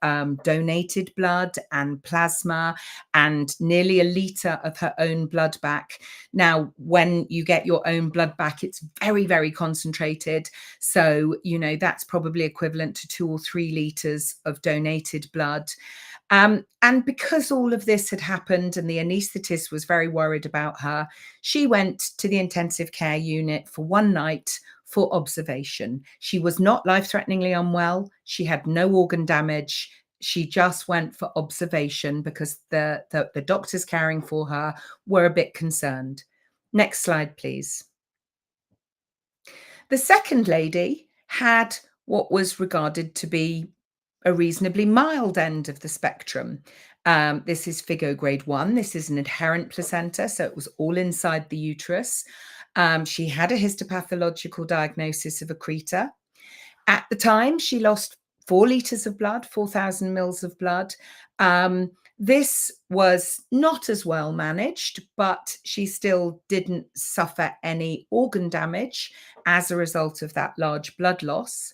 C: donated blood and plasma and nearly a litre of her own blood back. Now, when you get your own blood back, it's very, very concentrated. So, that's probably equivalent to 2 or 3 litres of donated blood. And because all of this had happened and the anaesthetist was very worried about her, she went to the intensive care unit for one night for observation. She was not life-threateningly unwell. She had no organ damage. She just went for observation because the doctors caring for her were a bit concerned. Next slide, please. The second lady had what was regarded to be a reasonably mild end of the spectrum. This is FIGO grade 1. This is an adherent placenta, so it was all inside the uterus. She had a histopathological diagnosis of accreta. At the time, she lost 4 liters of blood, 4,000 mils of blood. This was not as well managed, but she still didn't suffer any organ damage as a result of that large blood loss.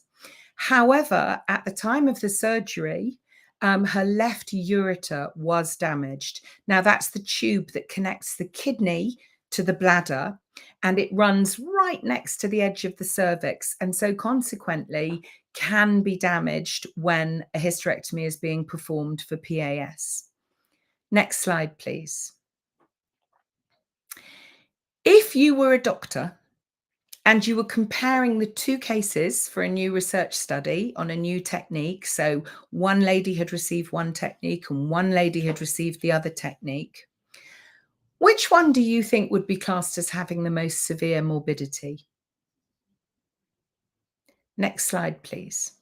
C: However, at the time of the surgery, her left ureter was damaged. Now, that's the tube that connects the kidney to the bladder, and it runs right next to the edge of the cervix, and so consequently can be damaged when a hysterectomy is being performed for PAS. Next slide, please. If you were a doctor and you were comparing the 2 cases for a new research study on a new technique, so one lady had received one technique and one lady had received the other technique, which one do you think would be classed as having the most severe morbidity? Next slide, please.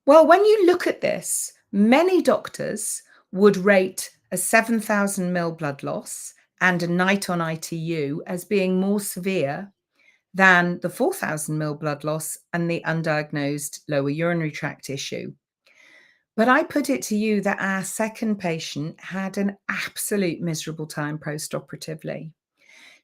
C: Well, when you look at this, many doctors would rate a 7,000 mil blood loss and a night on ITU as being more severe than the 4,000 mil blood loss and the undiagnosed lower urinary tract issue. But I put it to you that our second patient had an absolute miserable time post-operatively.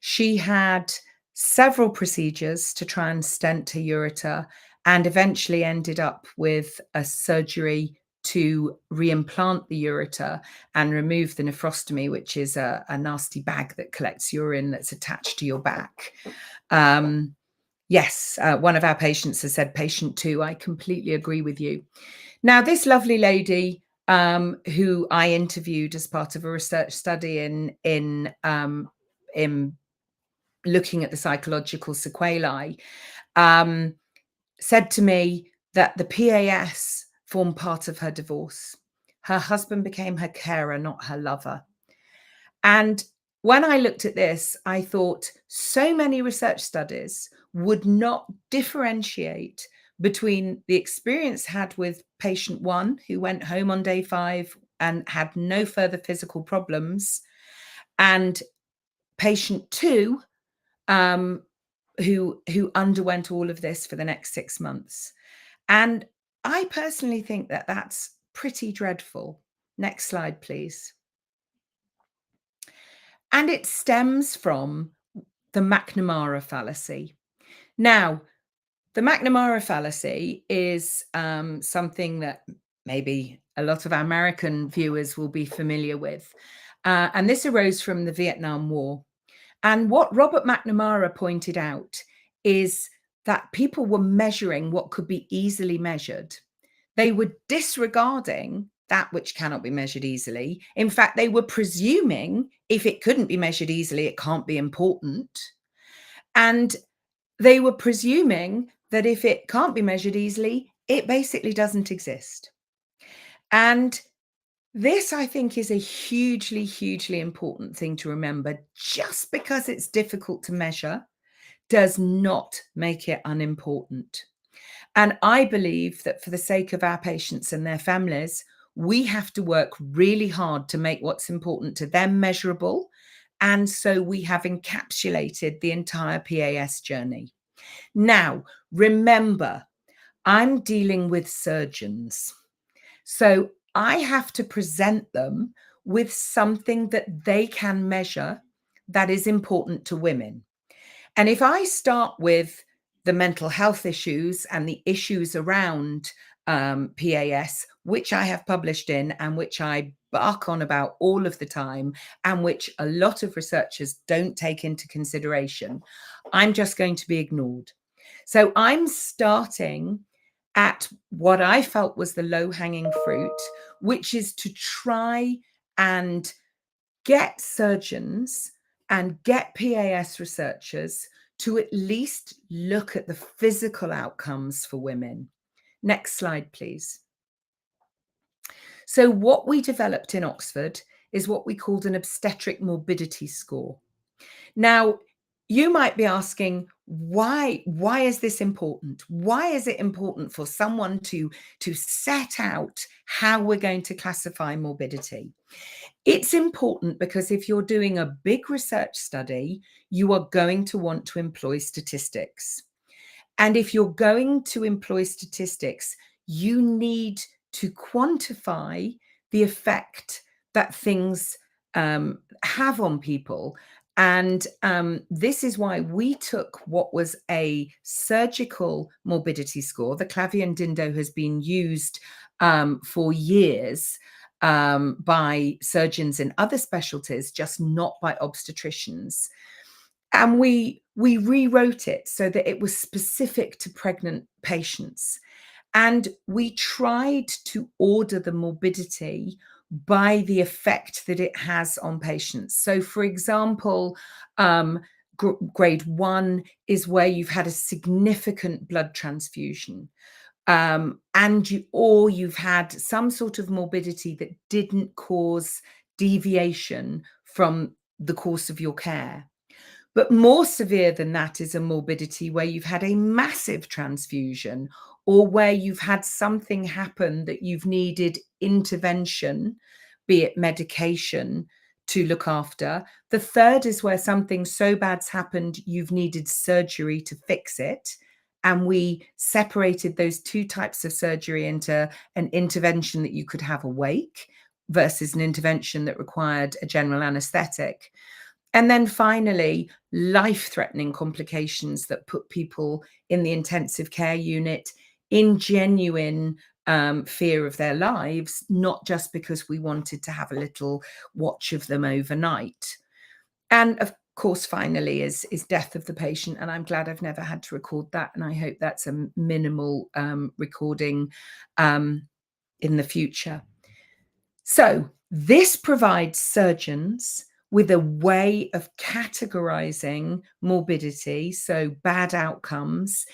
C: She had several procedures to try and stent her ureter and eventually ended up with a surgery to reimplant the ureter and remove the nephrostomy, which is a nasty bag that collects urine that's attached to your back. Yes, one of our patients has said patient 2. I completely agree with you. Now, this lovely lady who I interviewed as part of a research study in looking at the psychological sequelae, said to me that the PAS formed part of her divorce. Her husband became her carer, not her lover. And when I looked at this, I thought so many research studies would not differentiate between the experience had with patient 1, who went home on day 5 and had no further physical problems, and patient 2, who underwent all of this for the next 6 months. And I personally think that that's pretty dreadful. Next slide, please. And it stems from the McNamara fallacy. Now, the McNamara fallacy is something that maybe a lot of American viewers will be familiar with. And this arose from the Vietnam War. And what Robert McNamara pointed out is that people were measuring what could be easily measured. They were disregarding that which cannot be measured easily. In fact, they were presuming if it couldn't be measured easily, it can't be important. And they were presuming that if it can't be measured easily, it basically doesn't exist. And this, I think, is a hugely, hugely important thing to remember. Just because it's difficult to measure does not make it unimportant. And I believe that for the sake of our patients and their families, we have to work really hard to make what's important to them measurable. And so we have encapsulated the entire PAS journey. Now, remember, I'm dealing with surgeons. So I have to present them with something that they can measure that is important to women. And if I start with the mental health issues and the issues around PAS, which I have published in and which I bark on about all of the time, and which a lot of researchers don't take into consideration, I'm just going to be ignored. So I'm starting at what I felt was the low-hanging fruit, which is to try and get surgeons and get PAS researchers to at least look at the physical outcomes for women. Next slide, please. So what we developed in Oxford is what we called an obstetric morbidity score. Now, you might be asking, why is this important? Why is it important for someone to set out how we're going to classify morbidity? It's important because if you're doing a big research study, you are going to want to employ statistics. And if you're going to employ statistics, you need to quantify the effect that things have on people. And this is why we took what was a surgical morbidity score. The Clavien-Dindo has been used for years by surgeons in other specialties, just not by obstetricians. And we rewrote it so that it was specific to pregnant patients. And we tried to order the morbidity by the effect that it has on patients. So, for example, grade 1 is where you've had a significant blood transfusion. Or you've had some sort of morbidity that didn't cause deviation from the course of your care. But more severe than that is a morbidity where you've had a massive transfusion or where you've had something happen that you've needed intervention, be it medication, to look after. The third is where something so bad's happened, you've needed surgery to fix it. And we separated those two types of surgery into an intervention that you could have awake versus an intervention that required a general anesthetic. And then finally, life-threatening complications that put people in the intensive care unit in genuine fear of their lives, not just because we wanted to have a little watch of them overnight. And of course, finally, is death of the patient. And I'm glad I've never had to record that. And I hope that's a minimal recording in the future. So this provides surgeons with a way of categorizing morbidity, so bad outcomes,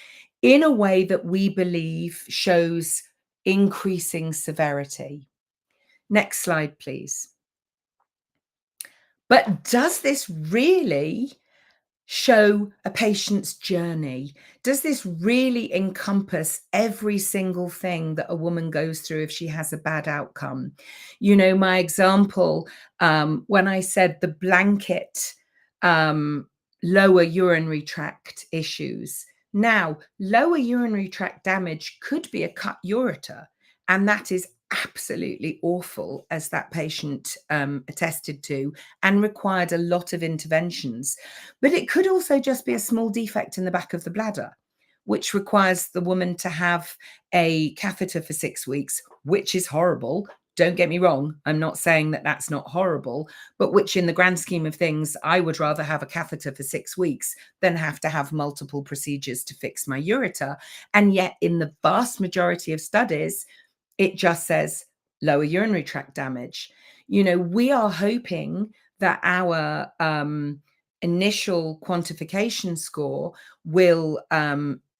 C: in a way that we believe shows increasing severity. Next slide, please. But does this really show a patient's journey? Does this really encompass every single thing that a woman goes through if she has a bad outcome? You know, my example, when I said the blanket lower urinary tract issues. Now, lower urinary tract damage could be a cut ureter, and that is absolutely awful, as that patient attested to, and required a lot of interventions. But it could also just be a small defect in the back of the bladder, which requires the woman to have a catheter for 6 weeks, which is horrible. Don't get me wrong, I'm not saying that that's not horrible, but which in the grand scheme of things, I would rather have a catheter for 6 weeks than have to have multiple procedures to fix my ureter. And yet in the vast majority of studies, it just says lower urinary tract damage. You know, we are hoping that our initial quantification score will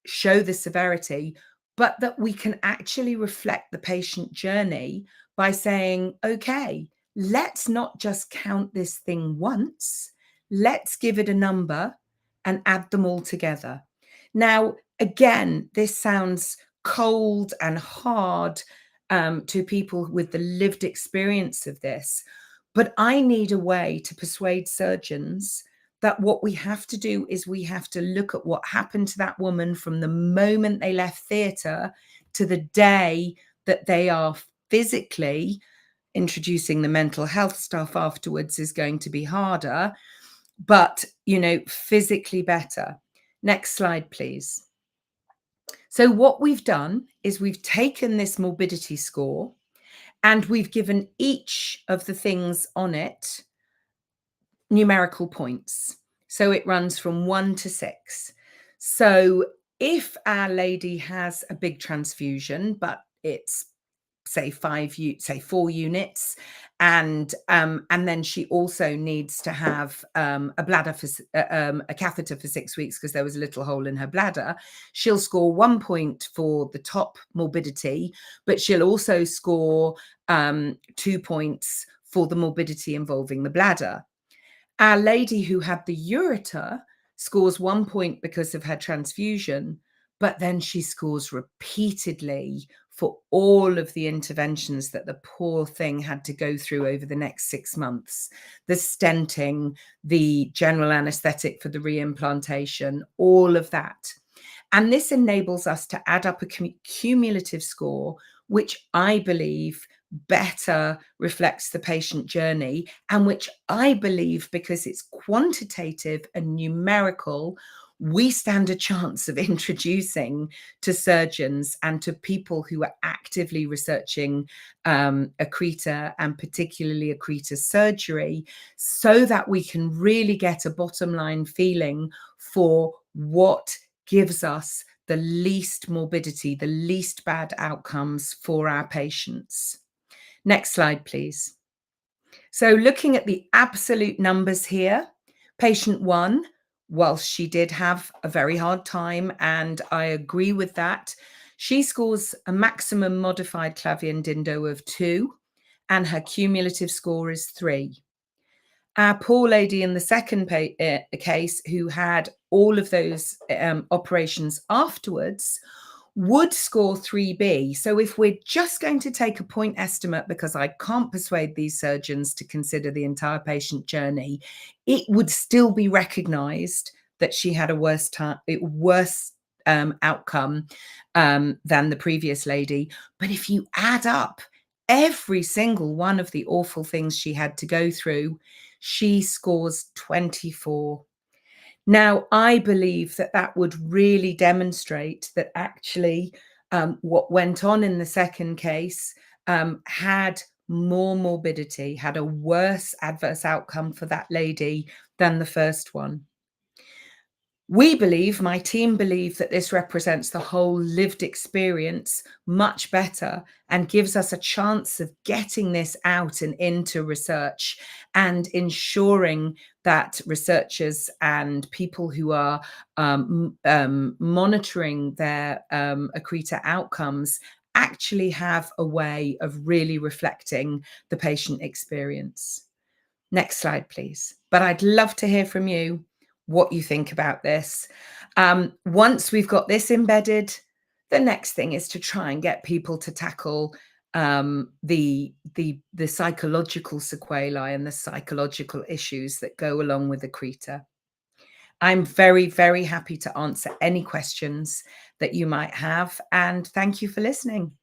C: show the severity, but that we can actually reflect the patient journey by saying, okay, let's not just count this thing once, let's give it a number and add them all together. Now, again, this sounds cold and hard to people with the lived experience of this. But I need a way to persuade surgeons that what we have to do is we have to look at what happened to that woman from the moment they left theatre to the day that they are physically. Introducing the mental health stuff afterwards is going to be harder, but, you know, physically better. Next slide, please. So what we've done is we've taken this morbidity score and we've given each of the things on it numerical points. So it runs from 1 to 6. So if our lady has a big transfusion, but it's say 4 units, and then she also needs to have a bladder for a catheter for 6 weeks because there was a little hole in her bladder, she'll score 1 point for the top morbidity, but she'll also score 2 points for the morbidity involving the bladder. Our lady who had the ureter scores 1 point because of her transfusion, but then she scores repeatedly for all of the interventions that the poor thing had to go through over the next 6 months. The stenting, the general anesthetic for the reimplantation, all of that. And this enables us to add up a cumulative score, which I believe better reflects the patient journey, and which I believe, because it's quantitative and numerical, we stand a chance of introducing to surgeons and to people who are actively researching Accreta, and particularly Accreta surgery, so that we can really get a bottom line feeling for what gives us the least morbidity, the least bad outcomes for our patients. Next slide, please. So looking at the absolute numbers here, patient 1, whilst she did have a very hard time, and I agree with that, she scores a maximum modified Clavien-Dindo of 2, and her cumulative score is 3. Our poor lady in the second case, who had all of those operations afterwards, would score 3B. So if we're just going to take a point estimate, because I can't persuade these surgeons to consider the entire patient journey, it would still be recognized that she had a worse outcome than the previous lady. But if you add up every single one of the awful things she had to go through, she scores 24. Now, I believe that that would really demonstrate that actually what went on in the second case had more morbidity, had a worse adverse outcome for that lady than the first one. We believe, my team believe, that this represents the whole lived experience much better and gives us a chance of getting this out and into research and ensuring that researchers and people who are monitoring their Accreta outcomes actually have a way of really reflecting the patient experience. Next slide, please. But I'd love to hear from you what you think about this. Once we've got this embedded, the next thing is to try and get people to tackle the psychological sequelae and the psychological issues that go along with Accreta. I'm very, very happy to answer any questions that you might have, and thank you for listening.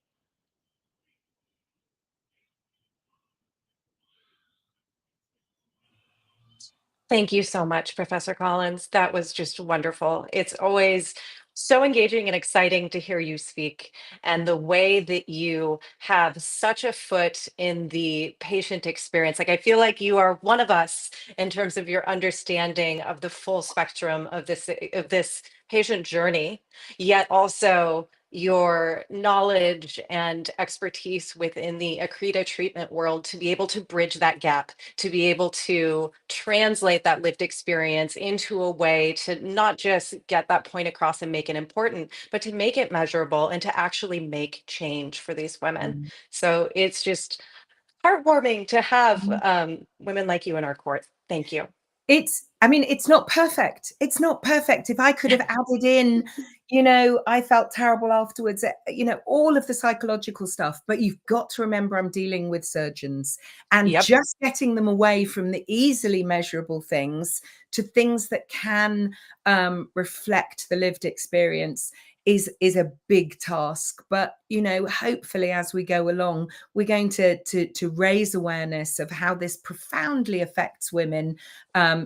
A: Thank you so much, Professor Collins. That was just wonderful. It's always so engaging and exciting to hear you speak, and the way that you have such a foot in the patient experience. Like, I feel like you are one of us in terms of your understanding of the full spectrum of this patient journey, yet also your knowledge and expertise within the Accreta treatment world to be able to bridge that gap, to be able to translate that lived experience into a way to not just get that point across and make it important, but to make it measurable and to actually make change for these women.
C: Mm.
A: So it's just heartwarming to have
C: Mm.
A: women like you in our court. Thank you.
C: I mean, it's not perfect. It's not perfect. If I could have added in, I felt terrible afterwards, all of the psychological stuff, but you've got to remember I'm dealing with surgeons, and
A: Yep.
C: just getting them away from the easily measurable things to things that can reflect the lived experience is a big task. But hopefully as we go along, we're going to raise awareness of how this profoundly affects women,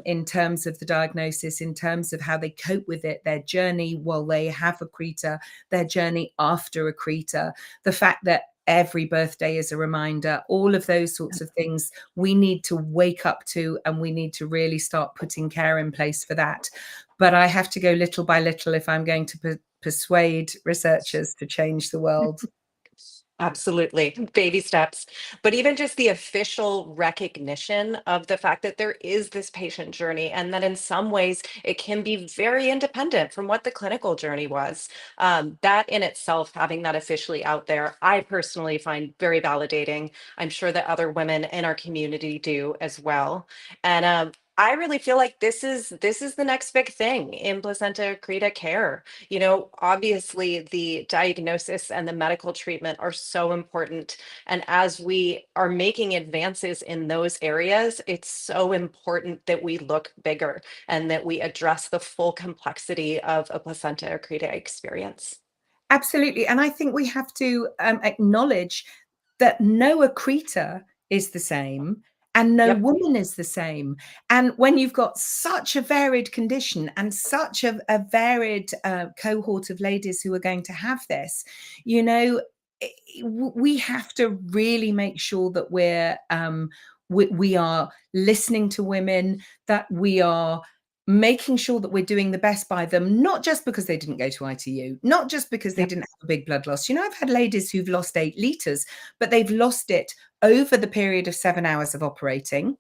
C: in terms of the diagnosis, in terms of how they cope with it, their journey while they have Accreta, their journey after Accreta, the fact that every birthday is a reminder, all of those sorts of things we need to wake up to, and we need to really start putting care in place for that. But I have to go little by little if I'm going to persuade researchers to change the world.
A: Absolutely. Baby steps. But even just the official recognition of the fact that there is this patient journey, and that in some ways it can be very independent from what the clinical journey was. That in itself, having that officially out there, I personally find very validating. I'm sure that other women in our community do as well. And I really feel like this is the next big thing in placenta accreta care. Obviously the diagnosis and the medical treatment are so important. And as we are making advances in those areas, it's so important that we look bigger and that we address the full complexity of a placenta accreta experience.
C: Absolutely. And I think we have to acknowledge that no Accreta is the same and no
A: Yep.
C: woman is the same. And when you've got such a varied condition and such a varied cohort of ladies who are going to have this, we have to really make sure that we are listening to women, that we are making sure that we're doing the best by them, not just because they didn't go to ITU, not just because they
A: Yep.
C: didn't have a big blood loss. I've had ladies who've lost 8 liters, but they've lost it over the period of 7 hours of operating.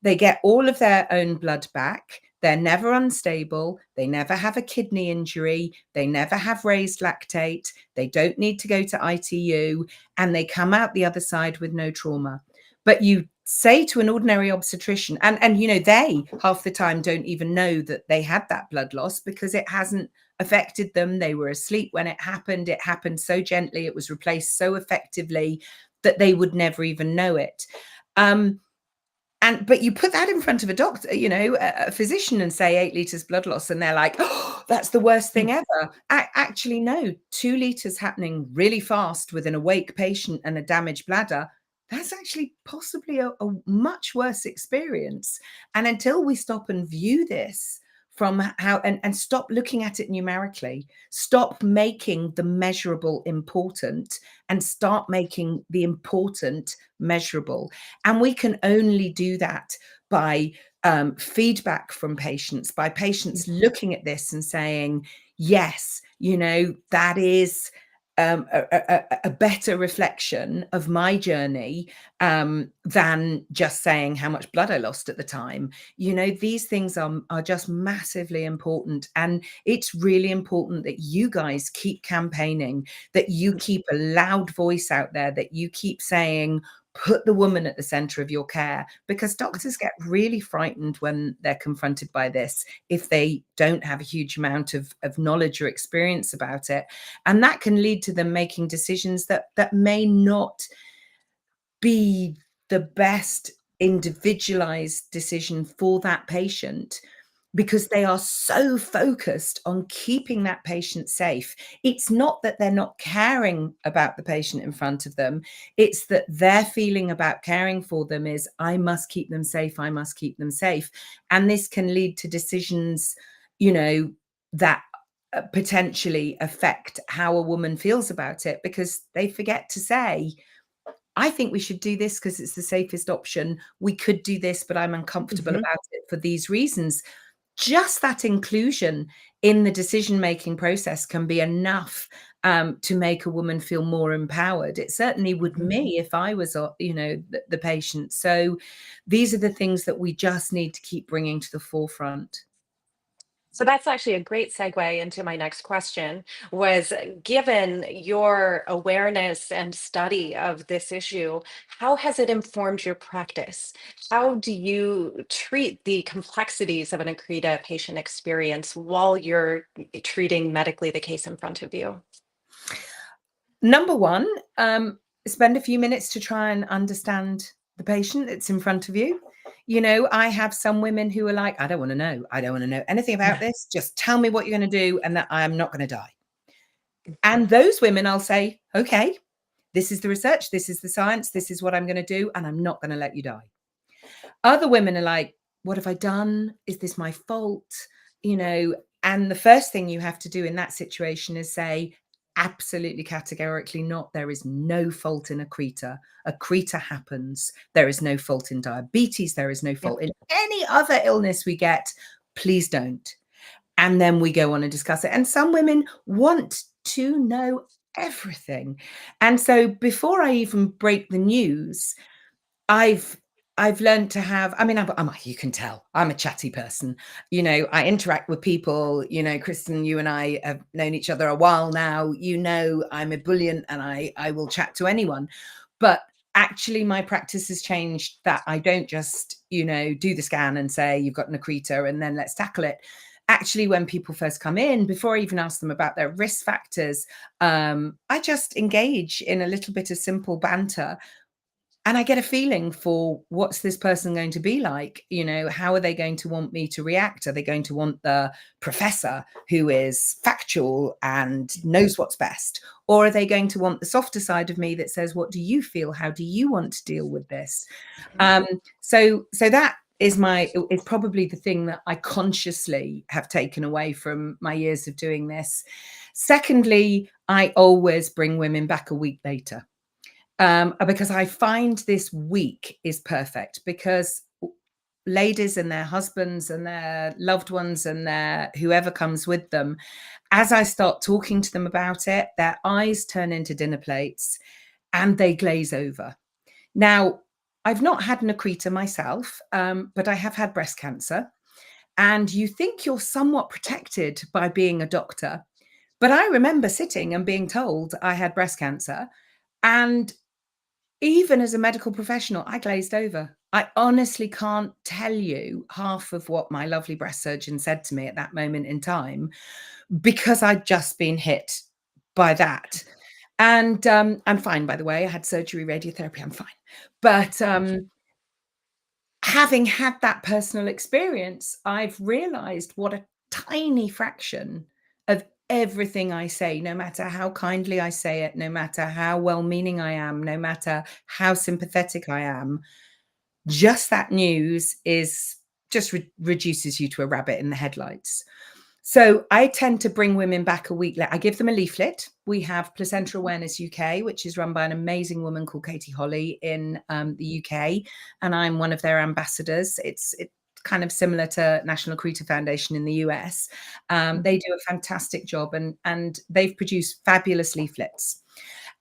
C: They get all of their own blood back. They're never unstable. They never have a kidney injury. They never have raised lactate. They don't need to go to ITU, and they come out the other side with no trauma. But you say to an ordinary obstetrician, and they half the time don't even know that they had that blood loss because it hasn't affected them. They were asleep when it happened. It happened so gently. It was replaced so effectively that they would never even know it. But you put that in front of a doctor, a physician, and say 8 liters blood loss, and they're like, oh, that's the worst thing ever. Actually, no, 2 liters happening really fast with an awake patient and a damaged bladder, that's actually possibly a much worse experience. And until we stop and view this from how, and stop looking at it numerically, stop making the measurable important and start making the important measurable. And we can only do that by feedback from patients, by patients looking at this and saying, yes, that is a better reflection of my journey than just saying how much blood I lost at the time. These things are just massively important. And it's really important that you guys keep campaigning, that you keep a loud voice out there, that you keep saying, put the woman at the center of your care, because doctors get really frightened when they're confronted by this if they don't have a huge amount of knowledge or experience about it. And that can lead to them making decisions that may not be the best individualized decision for that patient, because they are so focused on keeping that patient safe. It's not that they're not caring about the patient in front of them. It's that their feeling about caring for them is, I must keep them safe. I must keep them safe. And this can lead to decisions, that potentially affect how a woman feels about it, because they forget to say, I think we should do this because it's the safest option. We could do this, but I'm uncomfortable about it for these reasons. Just that inclusion in the decision-making process can be enough to make a woman feel more empowered. It certainly would me if I was, the patient. So these are the things that we just need to keep bringing to the forefront.
A: So that's actually a great segue into my next question, was given your awareness and study of this issue, how has it informed your practice? How do you treat the complexities of an Accreta patient experience while you're treating medically the case in front of you?
C: Number one, spend a few minutes to try and understand the patient that's in front of you. I have some women who are like, I don't want to know. I don't want to know anything about this. Just tell me what you're going to do and that I'm not going to die. And those women, I'll say, okay, this is the research. This is the science. This is what I'm going to do. And I'm not going to let you die. Other women are like, what have I done? Is this my fault? And the first thing you have to do in that situation is say, absolutely categorically not. There is no fault in Accreta. Accreta happens. There is no fault in diabetes. There is no fault in any other illness we get. Please don't. And then we go on and discuss it. And some women want to know everything. And so before I even break the news, I've learned to have, you can tell I'm a chatty person. I interact with people. Kristen, you and I have known each other a while now. I'm ebullient and I will chat to anyone. But actually my practice has changed, that I don't just, do the scan and say, you've got an Accreta and then let's tackle it. Actually, when people first come in, before I even ask them about their risk factors, I just engage in a little bit of simple banter. And I get a feeling for what's this person going to be like? How are they going to want me to react? Are they going to want the professor who is factual and knows what's best? Or are they going to want the softer side of me that says, what do you feel? How do you want to deal with this? So that is probably the thing that I consciously have taken away from my years of doing this. Secondly, I always bring women back a week later. Because I find this week is perfect, because ladies and their husbands and their loved ones and their whoever comes with them, as I start talking to them about it, their eyes turn into dinner plates and they glaze over. Now, I've not had an Accreta myself, but I have had breast cancer. And you think you're somewhat protected by being a doctor. But I remember sitting and being told I had breast cancer. And even as a medical professional, I glazed over. I honestly can't tell you half of what my lovely breast surgeon said to me at that moment in time, because I'd just been hit by that. And I'm fine, by the way. I had surgery, radiotherapy. I'm fine. But having had that personal experience, I've realized what a tiny fraction of everything I say, no matter how kindly I say it, no matter how well-meaning I am, no matter how sympathetic I am, just that news is just reduces you to a rabbit in the headlights. So I tend to bring women back a week later. I give them a leaflet. We have Placenta Awareness UK, which is run by an amazing woman called Katie Holly in the UK, and I'm one of their ambassadors. It's kind of similar to National Accreta Foundation in the US. They do a fantastic job, and they've produced fabulous leaflets.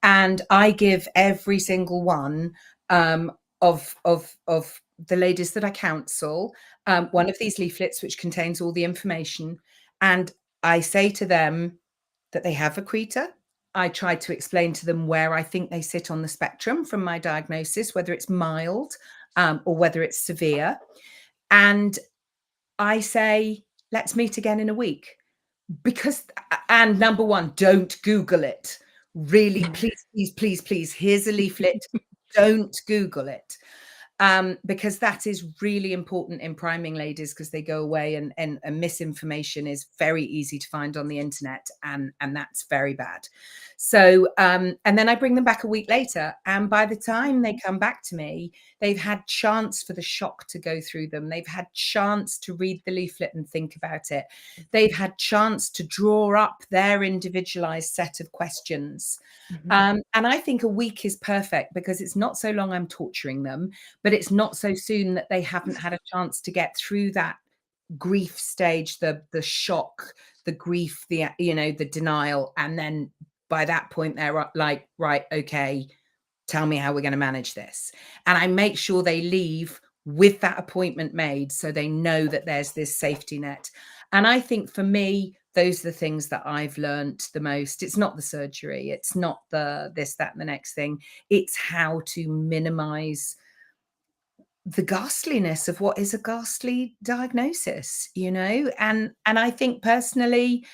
C: And I give every single one of the ladies that I counsel one of these leaflets, which contains all the information. And I say to them that they have Accreta. I try to explain to them where I think they sit on the spectrum from my diagnosis, whether it's mild or whether it's severe. And I say, let's meet again in a week. Because, and number one, don't Google it. Really, please, please, please, please. Here's a leaflet. Don't Google it. Because that is really important in priming ladies, because they go away and misinformation is very easy to find on the internet, and that's very bad. So and then I bring them back a week later, and by the time they come back to me, they've had chance for the shock to go through them. They've had chance to read the leaflet and think about it. They've had chance to draw up their individualized set of questions. And I think a week is perfect, because it's not so long I'm torturing them, but it's not so soon that they haven't had a chance to get through that grief stage, the shock, the grief, the the denial, and then by that point they're like, right, okay, tell me how we're going to manage this. And I make sure they leave with that appointment made, so they know that there's this safety net. And I think for me, those are the things that I've learned the most. It's not the surgery, it's not the this, that, and the next thing. It's how to minimize the ghastliness of what is a ghastly diagnosis, and I think personally,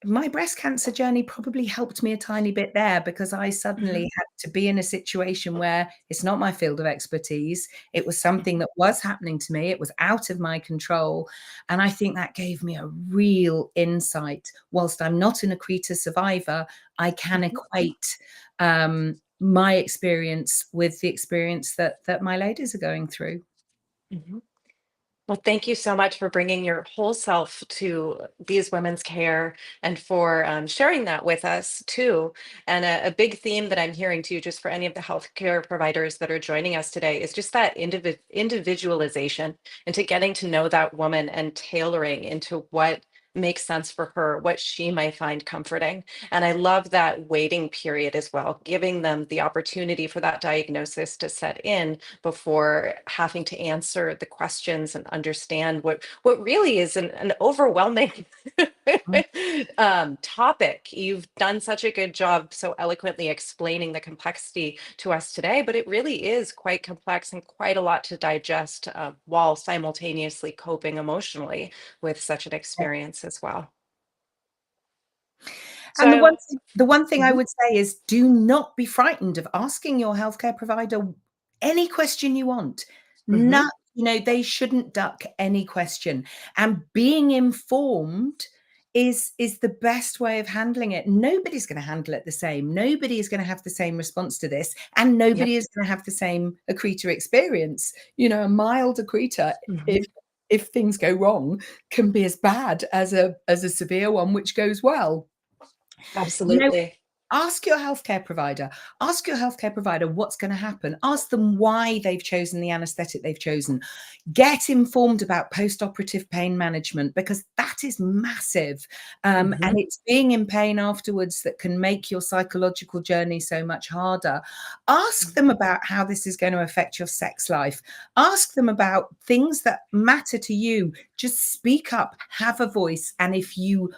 C: my breast cancer journey probably helped me a tiny bit there, because I suddenly had to be in a situation where it's not my field of expertise. It was something that was happening to me. It was out of my control. And I think that gave me a real insight. Whilst I'm not an Accreta survivor, I can equate my experience with the experience that my ladies are going through.
A: Well, thank you so much for bringing your whole self to these women's care, and for sharing that with us too. And a big theme that I'm hearing too, just for any of the healthcare providers that are joining us today, is just that individualization into getting to know that woman and tailoring into what makes sense for her, what she might find comforting. And I love that waiting period as well, giving them the opportunity for that diagnosis to set in before having to answer the questions and understand what really is an overwhelming topic. You've done such a good job so eloquently explaining the complexity to us today, but it really is quite complex and quite a lot to digest, while simultaneously coping emotionally with such an experience as well.
C: And
A: So,
C: the one thing I
A: mhm,
C: would say is, do not be frightened of asking your healthcare provider any question you want.
A: mhm,
C: Not, they shouldn't duck any question. And being informed is the best way of handling it. Nobody's going to handle it the same. Nobody is going to have the same response to this, and
A: yep,
C: nobody is going to have the same Accreta experience. A mild Accreta,
A: mhm,
C: if things go wrong, can be as bad as a severe one which goes well. You know,
A: absolutely.
C: Ask your healthcare provider. Ask your healthcare provider what's going to happen. Ask them why they've chosen the anesthetic they've chosen. Get informed about post-operative pain management, because that is massive. And
A: Mhm,
C: it's being in pain afterwards that can make your psychological journey so much harder. Ask them about how this is going to affect your sex life. Ask them about things that matter to you. Just speak up, have a voice. And if you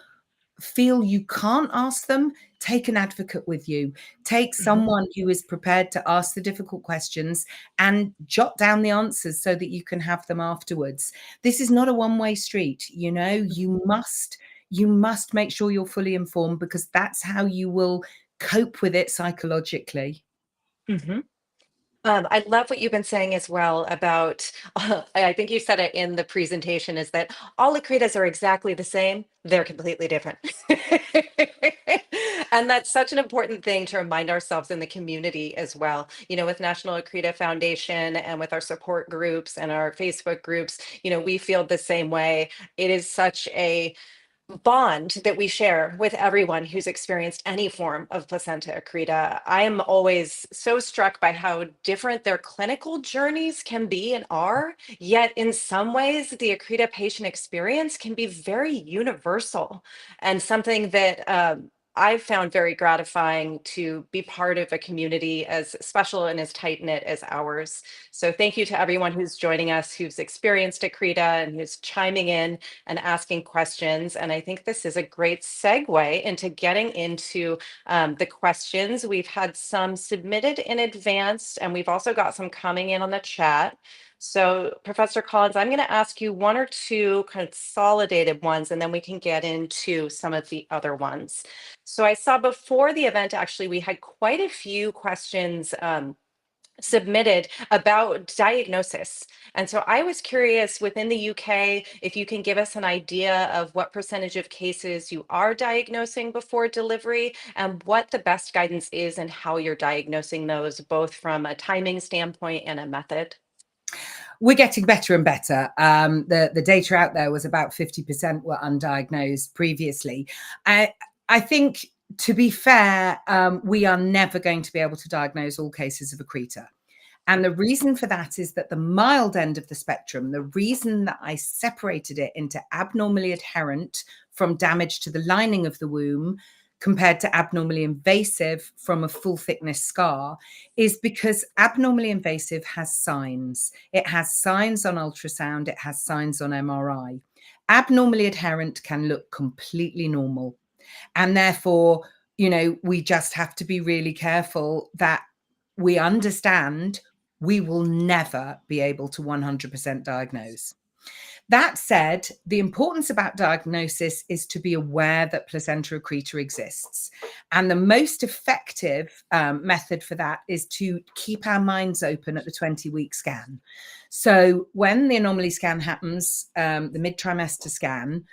C: feel you can't ask them, take an advocate with you. Take
A: mhm,
C: someone who is prepared to ask the difficult questions and jot down the answers so that you can have them afterwards. This is not a one-way street. You must make sure you're fully informed, because that's how you will cope with it psychologically.
A: mhm. I love what you've been saying as well about, I think you said it in the presentation, is that all Accretas are exactly the same. They're completely different. And that's such an important thing to remind ourselves in the community as well. With National Accreta Foundation and with our support groups and our Facebook groups, we feel the same way. It is such a bond that we share with everyone who's experienced any form of placenta accreta. I am always so struck by how different their clinical journeys can be and are, yet in some ways, the accreta patient experience can be very universal and something that I've found very gratifying to be part of a community as special and as tight knit as ours. So thank you to everyone who's joining us, who's experienced accreta and who's chiming in and asking questions. And I think this is a great segue into getting into the questions. We've had some submitted in advance, and we've also got some coming in on the chat. So, Professor Collins, I'm going to ask you one or two consolidated ones, and then we can get into some of the other ones. So, I saw before the event, actually, we had quite a few questions submitted about diagnosis. And so I was curious within the UK, if you can give us an idea of what percentage of cases you are diagnosing before delivery and what the best guidance is and how you're diagnosing those, both from a timing standpoint and a method.
C: We're getting better and better. The data out there was about 50% were undiagnosed previously. I think, to be fair, we are never going to be able to diagnose all cases of accreta. And the reason for that is that the mild end of the spectrum, the reason that I separated it into abnormally adherent from damage to the lining of the womb compared to abnormally invasive from a full thickness scar, is because abnormally invasive has signs. It has signs on ultrasound, it has signs on MRI. Abnormally adherent can look completely normal. And therefore, we just have to be really careful that we understand we will never be able to 100% diagnose. That said, the importance about diagnosis is to be aware that placenta accreta exists. And the most effective method for that is to keep our minds open at the 20-week scan. So when the anomaly scan happens, the mid-trimester scan,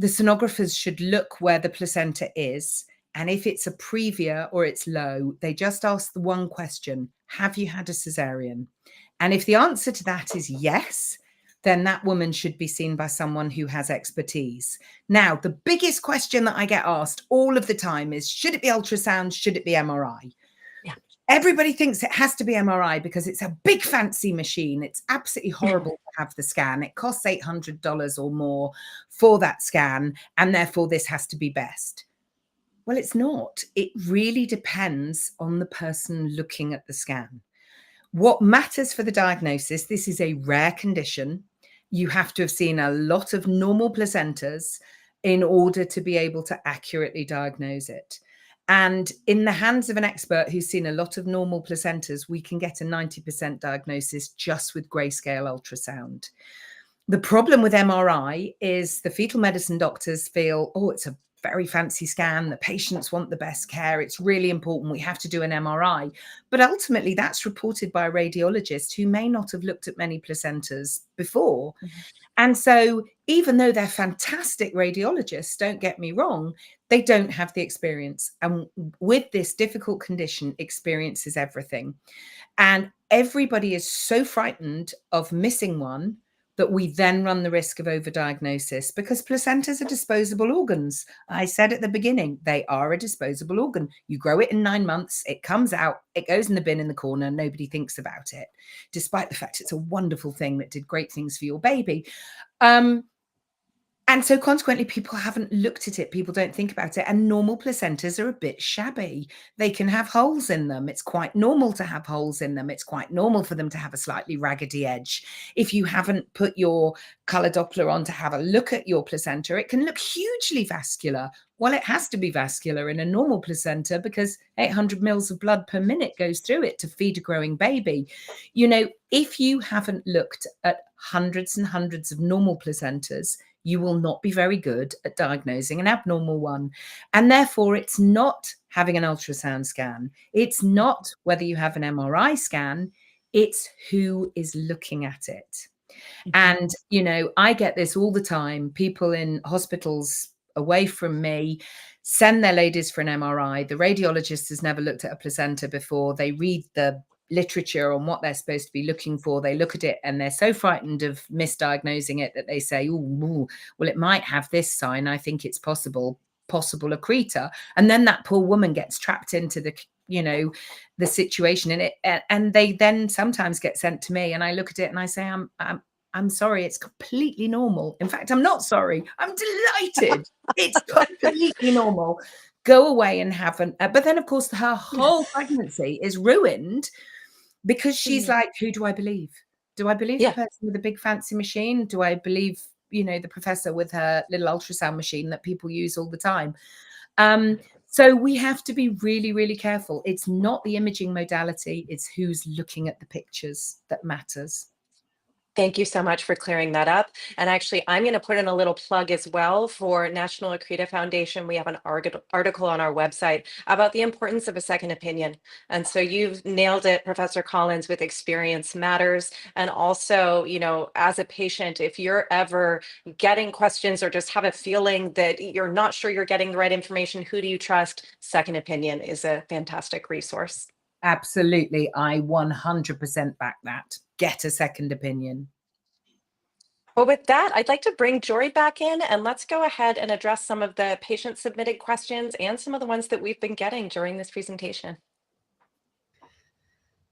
C: the sonographers should look where the placenta is. And if it's a previa or it's low, they just ask the one question: have you had a cesarean? And if the answer to that is yes, then that woman should be seen by someone who has expertise. Now, the biggest question that I get asked all of the time is, should it be ultrasound? Should it be MRI?
A: Yeah.
C: Everybody thinks it has to be MRI because it's a big fancy machine. It's absolutely horrible to have the scan. It costs $800 or more for that scan, and therefore this has to be best. Well, it's not. It really depends on the person looking at the scan. What matters for the diagnosis, this is a rare condition. You have to have seen a lot of normal placentas in order to be able to accurately diagnose it. And in the hands of an expert who's seen a lot of normal placentas, we can get a 90% diagnosis just with grayscale ultrasound. The problem with MRI is the fetal medicine doctors feel, oh, it's a very fancy scan. The patients want the best care. It's really important. We have to do an MRI. But ultimately, that's reported by a radiologist who may not have looked at many placentas before. Mm-hmm. And so even though they're fantastic radiologists, don't get me wrong, they don't have the experience. And with this difficult condition, experience is everything. And everybody is so frightened of missing one that we then run the risk of overdiagnosis, because placentas are disposable organs. I said at the beginning, they are a disposable organ. You grow it in 9 months, it comes out, it goes in the bin in the corner, nobody thinks about it, despite the fact it's a wonderful thing that did great things for your baby. And so consequently, people haven't looked at it. People don't think about it. And normal placentas are a bit shabby. They can have holes in them. It's quite normal to have holes in them. It's quite normal for them to have a slightly raggedy edge. If you haven't put your color Doppler on to have a look at your placenta, it can look hugely vascular. Well, it has to be vascular in a normal placenta because 800 mils of blood per minute goes through it to feed a growing baby. If you haven't looked at hundreds and hundreds of normal placentas, you will not be very good at diagnosing an abnormal one. And therefore, it's not having an ultrasound scan. It's not whether you have an MRI scan. It's who is looking at it. And, I get this all the time. People in hospitals away from me send their ladies for an MRI. The radiologist has never looked at a placenta before. They read the literature on what they're supposed to be looking for. They look at it and they're so frightened of misdiagnosing it that they say, ooh, well, it might have this sign. I think it's possible accreta. And then that poor woman gets trapped into the, the situation in it. And they then sometimes get sent to me, and I look at it and I say, I'm sorry, it's completely normal. In fact, I'm not sorry. I'm delighted. It's completely normal. Go away and have but then of course her whole pregnancy is ruined because she's like, who do I believe? Do I believe the person with the big fancy machine? Do I believe, the professor with her little ultrasound machine that people use all the time? So we have to be really, really careful. It's not the imaging modality, it's who's looking at the pictures that matters.
A: Thank you so much for clearing that up. And actually, I'm going to put in a little plug as well for National Accreta Foundation. We have an article on our website about the importance of a second opinion. And so you've nailed it, Professor Collins, with experience matters. And also, as a patient, if you're ever getting questions or just have a feeling that you're not sure you're getting the right information, who do you trust? Second opinion is a fantastic resource.
C: Absolutely. I 100% back that. Get a second opinion.
A: Well, with that, I'd like to bring Jory back in, and let's go ahead and address some of the patient submitted questions and some of the ones that we've been getting during this presentation.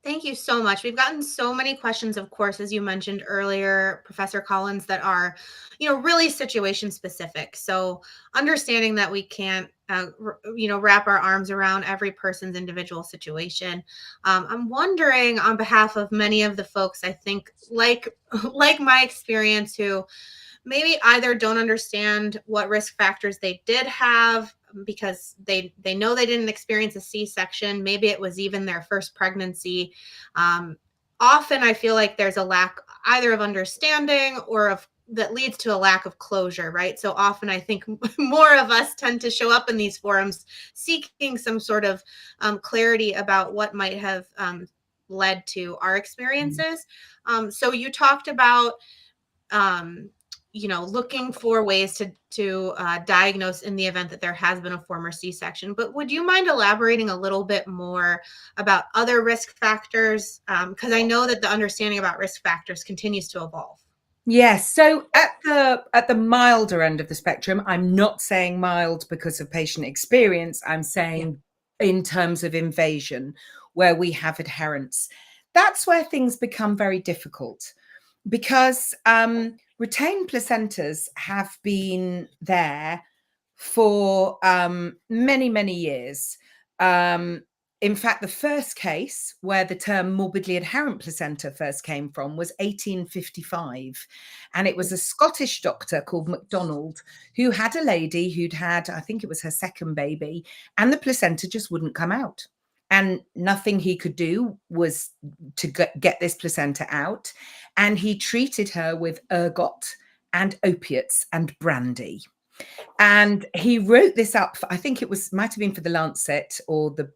B: Thank you so much. We've gotten so many questions, of course, as you mentioned earlier, Professor Collins, that are, really situation specific. So understanding that we can't, wrap our arms around every person's individual situation. I'm wondering, on behalf of many of the folks, I think, like my experience, who maybe either don't understand what risk factors they did have because they know they didn't experience a C-section. Maybe it was even their first pregnancy. Often I feel like there's a lack either of understanding or that leads to a lack of closure, right? So often I think more of us tend to show up in these forums seeking some sort of clarity about what might have led to our experiences. So you talked about looking for ways to diagnose in the event that there has been a former C-section. But would you mind elaborating a little bit more about other risk factors? Because I know that the understanding about risk factors continues to evolve.
C: Yes. So at the milder end of the spectrum, I'm not saying mild because of patient experience. I'm saying in terms of invasion, where we have adherence. That's where things become very difficult because retained placentas have been there for many, many years. In fact, the first case where the term morbidly adherent placenta first came from was 1855. And it was a Scottish doctor called MacDonald who had a lady who'd had, I think it was her second baby, and the placenta just wouldn't come out. And nothing he could do was to get this placenta out. And he treated her with ergot and opiates and brandy. And he wrote this up, I think it might have been for the Lancet or the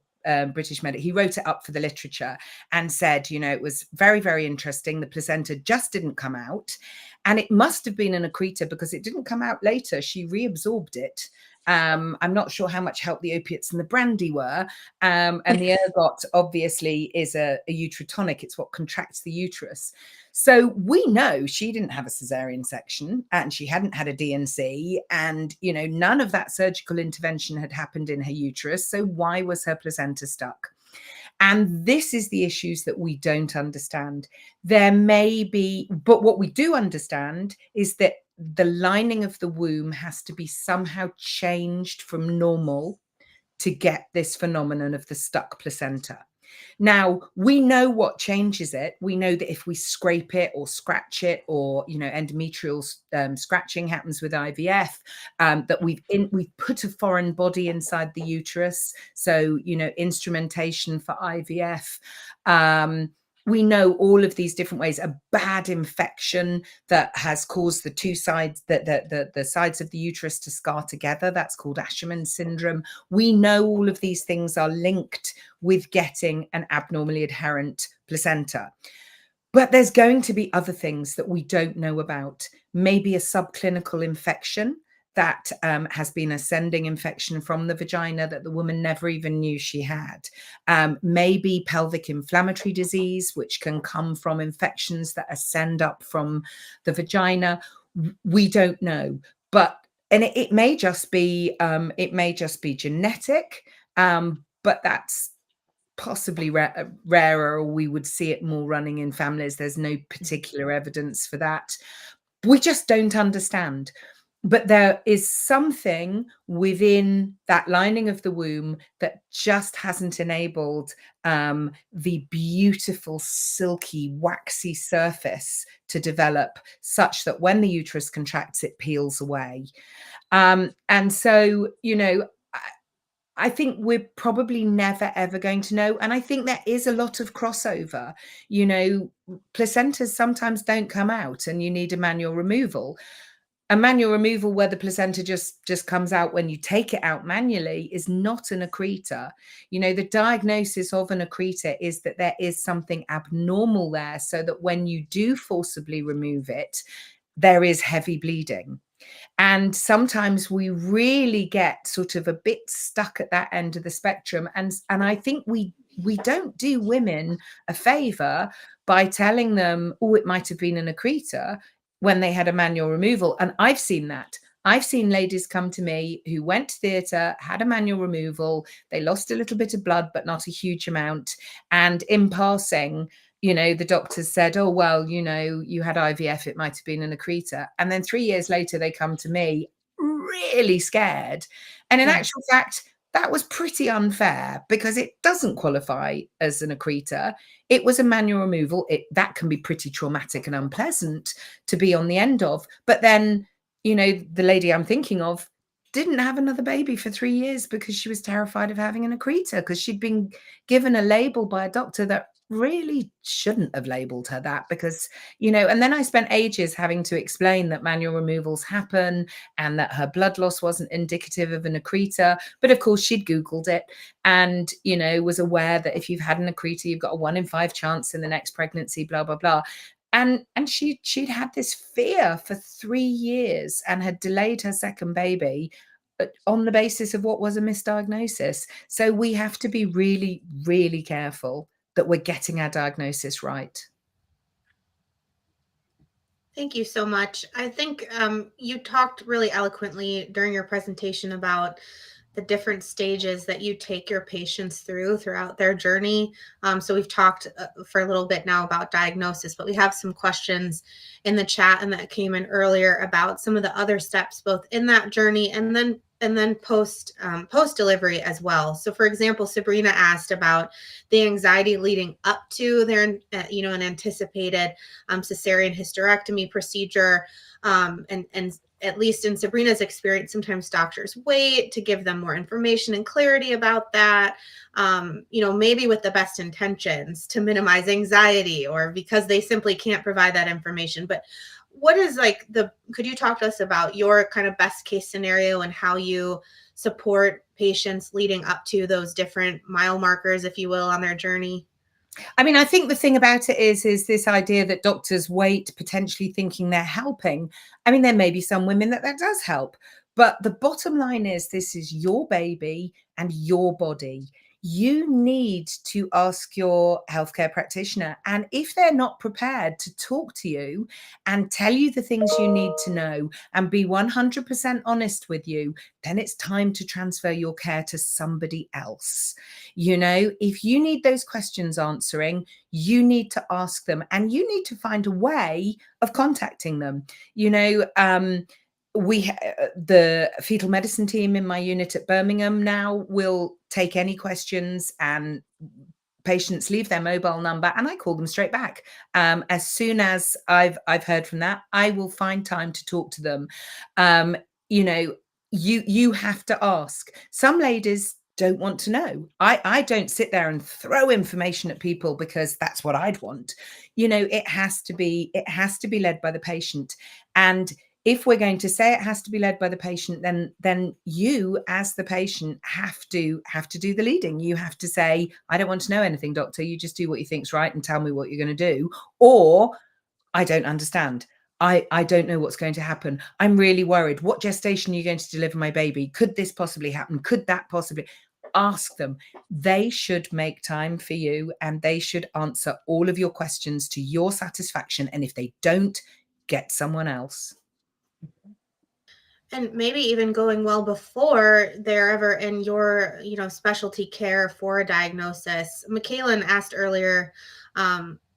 C: British Medical. He wrote it up for the literature and said, it was very, very interesting. The placenta just didn't come out. And it must have been an accreta because it didn't come out later. She reabsorbed it. I'm not sure how much help the opiates and the brandy were. And the ergot obviously is a uterotonic. It's what contracts the uterus. So we know she didn't have a cesarean section and she hadn't had a DNC, and, none of that surgical intervention had happened in her uterus. So why was her placenta stuck? And this is the issues that we don't understand. There may be, but what we do understand is that the lining of the womb has to be somehow changed from normal to get this phenomenon of the stuck placenta. Now, we know what changes it. We know that if we scrape it or scratch it, or, endometrial scratching happens with IVF, that we've put a foreign body inside the uterus. So, instrumentation for IVF. We know all of these different ways. A bad infection that has caused the two sides, the sides of the uterus to scar together. That's called Asherman syndrome. We know all of these things are linked with getting an abnormally adherent placenta. But there's going to be other things that we don't know about. Maybe a subclinical infection that has been ascending infection from the vagina that the woman never even knew she had. Maybe pelvic inflammatory disease, which can come from infections that ascend up from the vagina. We don't know, and it may just be genetic, but that's possibly rarer, or we would see it more running in families. There's no particular evidence for that. We just don't understand. But there is something within that lining of the womb that just hasn't enabled the beautiful, silky, waxy surface to develop such that when the uterus contracts, it peels away. And so, I think we're probably never, ever going to know. And I think there is a lot of crossover. Placentas sometimes don't come out and you need a manual removal. A manual removal where the placenta just comes out when you take it out manually is not an accreta. The diagnosis of an accreta is that there is something abnormal there, so that when you do forcibly remove it, there is heavy bleeding. And sometimes we really get sort of a bit stuck at that end of the spectrum. And I think we don't do women a favor by telling them, oh, it might have been an accreta, when they had a manual removal. And I've seen that. I've seen ladies come to me who went to theatre, had a manual removal, they lost a little bit of blood, but not a huge amount. And in passing, the doctors said, oh, well, you had IVF, it might have been an accreta. And then 3 years later, they come to me really scared. And in actual fact, that was pretty unfair, because it doesn't qualify as an accreta. It was a manual removal. That can be pretty traumatic and unpleasant to be on the end of. But then, the lady I'm thinking of didn't have another baby for 3 years because she was terrified of having an accreta, because she'd been given a label by a doctor that really shouldn't have labeled her that, because, and then I spent ages having to explain that manual removals happen and that her blood loss wasn't indicative of an accreta. But of course, she'd Googled it and, was aware that if you've had an accreta, you've got a 1 in 5 chance in the next pregnancy, blah, blah, blah. And she'd had this fear for 3 years and had delayed her second baby on the basis of what was a misdiagnosis. So we have to be really, really careful that we're getting our diagnosis right.
B: Thank you so much. I think you talked really eloquently during your presentation about the different stages that you take your patients throughout their journey. So we've talked for a little bit now about diagnosis, but we have some questions in the chat and that came in earlier about some of the other steps, both in that journey and then post delivery as well. So for example, Sabrina asked about the anxiety leading up to their, an anticipated cesarean hysterectomy procedure. And at least in Sabrina's experience, sometimes doctors wait to give them more information and clarity about that, maybe with the best intentions to minimize anxiety, or because they simply can't provide that information. But what is could you talk to us about your kind of best case scenario and how you support patients leading up to those different mile markers, if you will, on their journey?
C: I mean, I think the thing about it is this idea that doctors wait, potentially thinking they're helping. I mean, there may be some women that does help, but the bottom line is this is your baby and your body. You need to ask your healthcare practitioner. And if they're not prepared to talk to you and tell you the things you need to know and be 100% honest with you, then it's time to transfer your care to somebody else. If you need those questions answering, you need to ask them, and you need to find a way of contacting them. The fetal medicine team in my unit at Birmingham now will take any questions, and patients leave their mobile number and I call them straight back. As soon as I've heard from that, I will find time to talk to them. You have to ask. Some ladies don't want to know. I don't sit there and throw information at people because that's what I'd want. It has to be led by the patient. And if we're going to say it has to be led by the patient, then you as the patient have to do the leading. You have to say, I don't want to know anything, doctor. You just do what you think's right and tell me what you're going to do. Or I don't understand. I don't know what's going to happen. I'm really worried. What gestation are you going to deliver my baby? Could this possibly happen? Could that possibly? Ask them. They should make time for you, and they should answer all of your questions to your satisfaction. And if they don't, get someone else.
B: And maybe even going well before they're ever in your, specialty care for a diagnosis. Michaela asked earlier,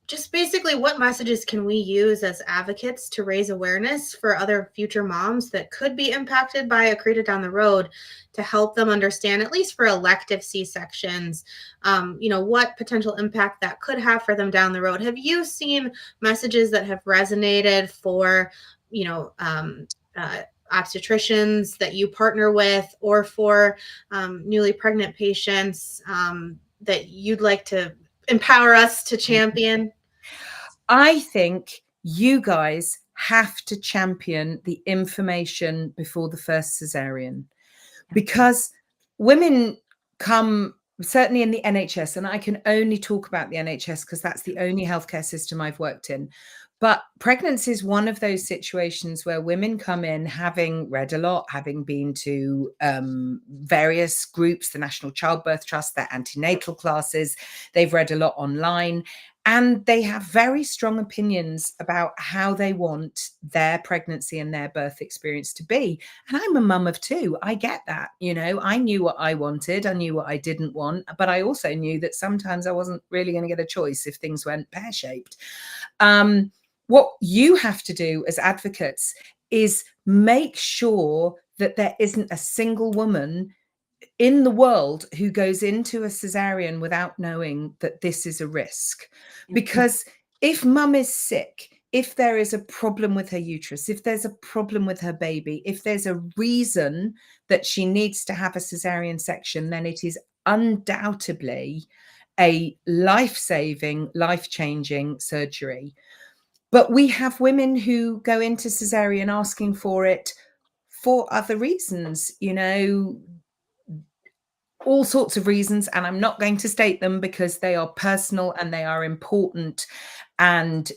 B: just basically what messages can we use as advocates to raise awareness for other future moms that could be impacted by Accreta down the road, to help them understand, at least for elective C-sections, what potential impact that could have for them down the road. Have you seen messages that have resonated for, obstetricians that you partner with, or for newly pregnant patients that you'd like to empower us to champion?
C: I think you guys have to champion the information before the first cesarean, because women come, certainly in the NHS, and I can only talk about the NHS because that's the only healthcare system I've worked in. But pregnancy is one of those situations where women come in having read a lot, having been to various groups, the National Childbirth Trust, their antenatal classes. They've read a lot online, and they have very strong opinions about how they want their pregnancy and their birth experience to be. And I'm a mum of two. I get that. I knew what I wanted. I knew what I didn't want. But I also knew that sometimes I wasn't really going to get a choice if things went pear-shaped. What you have to do as advocates is make sure that there isn't a single woman in the world who goes into a cesarean without knowing that this is a risk. Because if mum is sick, if there is a problem with her uterus, if there's a problem with her baby, if there's a reason that she needs to have a cesarean section, then it is undoubtedly a life-saving, life-changing surgery. But we have women who go into cesarean asking for it for other reasons, all sorts of reasons. And I'm not going to state them because they are personal and they are important. And,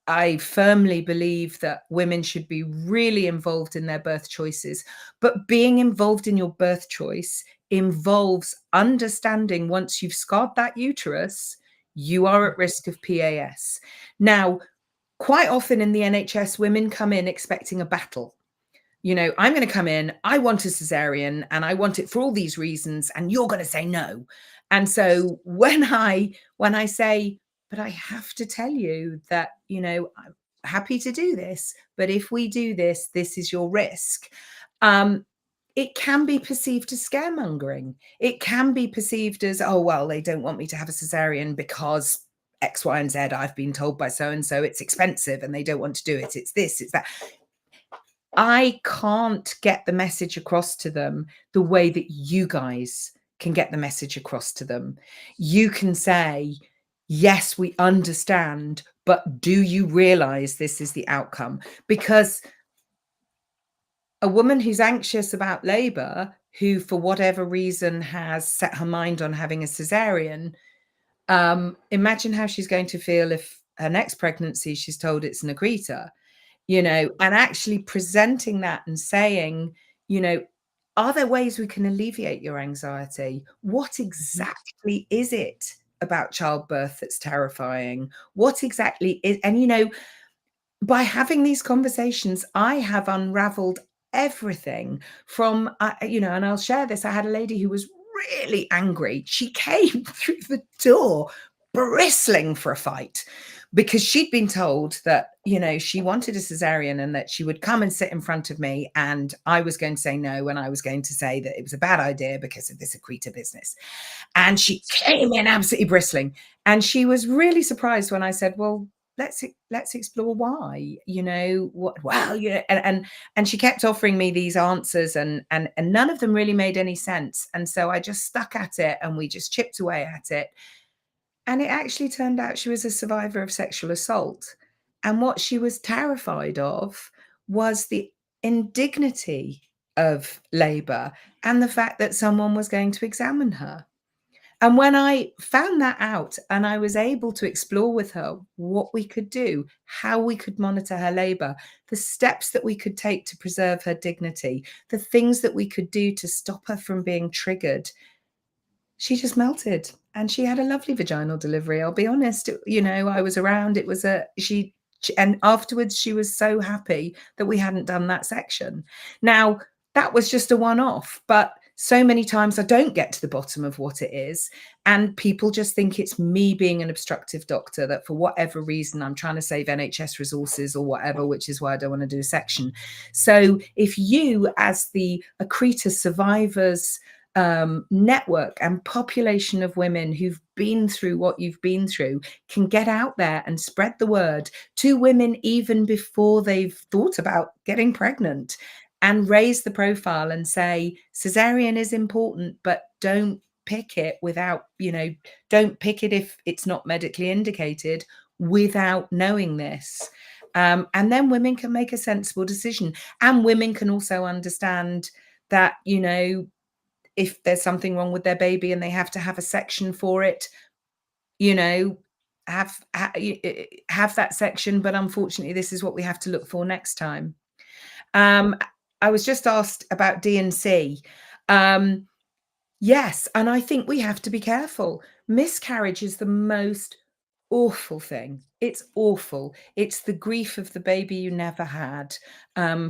C: I firmly believe that women should be really involved in their birth choices. But being involved in your birth choice involves understanding, once you've scarred that uterus, you are at risk of PAS. Now, quite often in the NHS, women come in expecting a battle. I'm going to come in, I want a cesarean and I want it for all these reasons, and you're going to say no. And so when I say, but I have to tell you that, I'm happy to do this, but if we do this, this is your risk. It can be perceived as scaremongering. It can be perceived as, oh, well, they don't want me to have a cesarean because X, Y, and Z, I've been told by so-and-so it's expensive and they don't want to do it. It's this, it's that. I can't get the message across to them the way that you guys can get the message across to them. You can say, yes, we understand, but do you realize this is the outcome? Because a woman who's anxious about labor, who for whatever reason has set her mind on having a cesarean, imagine how she's going to feel if her next pregnancy she's told it's an Accreta, and actually presenting that and saying, are there ways we can alleviate your anxiety? What exactly is it about childbirth that's terrifying? What exactly is, and by having these conversations, I have unraveled everything from, and I'll share this. I had a lady who was really angry. She came through the door bristling for a fight because she'd been told that, she wanted a cesarean and that she would come and sit in front of me and I was going to say no, and I was going to say that it was a bad idea because of this Accreta business. And she came in absolutely bristling. And she was really surprised when I said, well, let's explore why, and she kept offering me these answers and none of them really made any sense. And so I just stuck at it and we just chipped away at it. And it actually turned out she was a survivor of sexual assault. And what she was terrified of was the indignity of labor and the fact that someone was going to examine her. And when I found that out and I was able to explore with her what we could do, how we could monitor her labor, the steps that we could take to preserve her dignity, the things that we could do to stop her from being triggered, she just melted and she had a lovely vaginal delivery. I'll be honest, I was around, it was and afterwards she was so happy that we hadn't done that section. Now, that was just a one-off, but so many times I don't get to the bottom of what it is. And people just think it's me being an obstructive doctor, that for whatever reason, I'm trying to save NHS resources or whatever, which is why I don't want to do a section. So if you, as the Accreta survivors network and population of women who've been through what you've been through, can get out there and spread the word to women even before they've thought about getting pregnant, and raise the profile and say cesarean is important, but don't pick it without, don't pick it if it's not medically indicated without knowing this. And then women can make a sensible decision, and women can also understand that, if there's something wrong with their baby and they have to have a section for it, have that section, but unfortunately this is what we have to look for next time. I was just asked about D&C. Yes, and I think we have to be careful. Miscarriage is the most awful thing. It's awful. It's the grief of the baby you never had,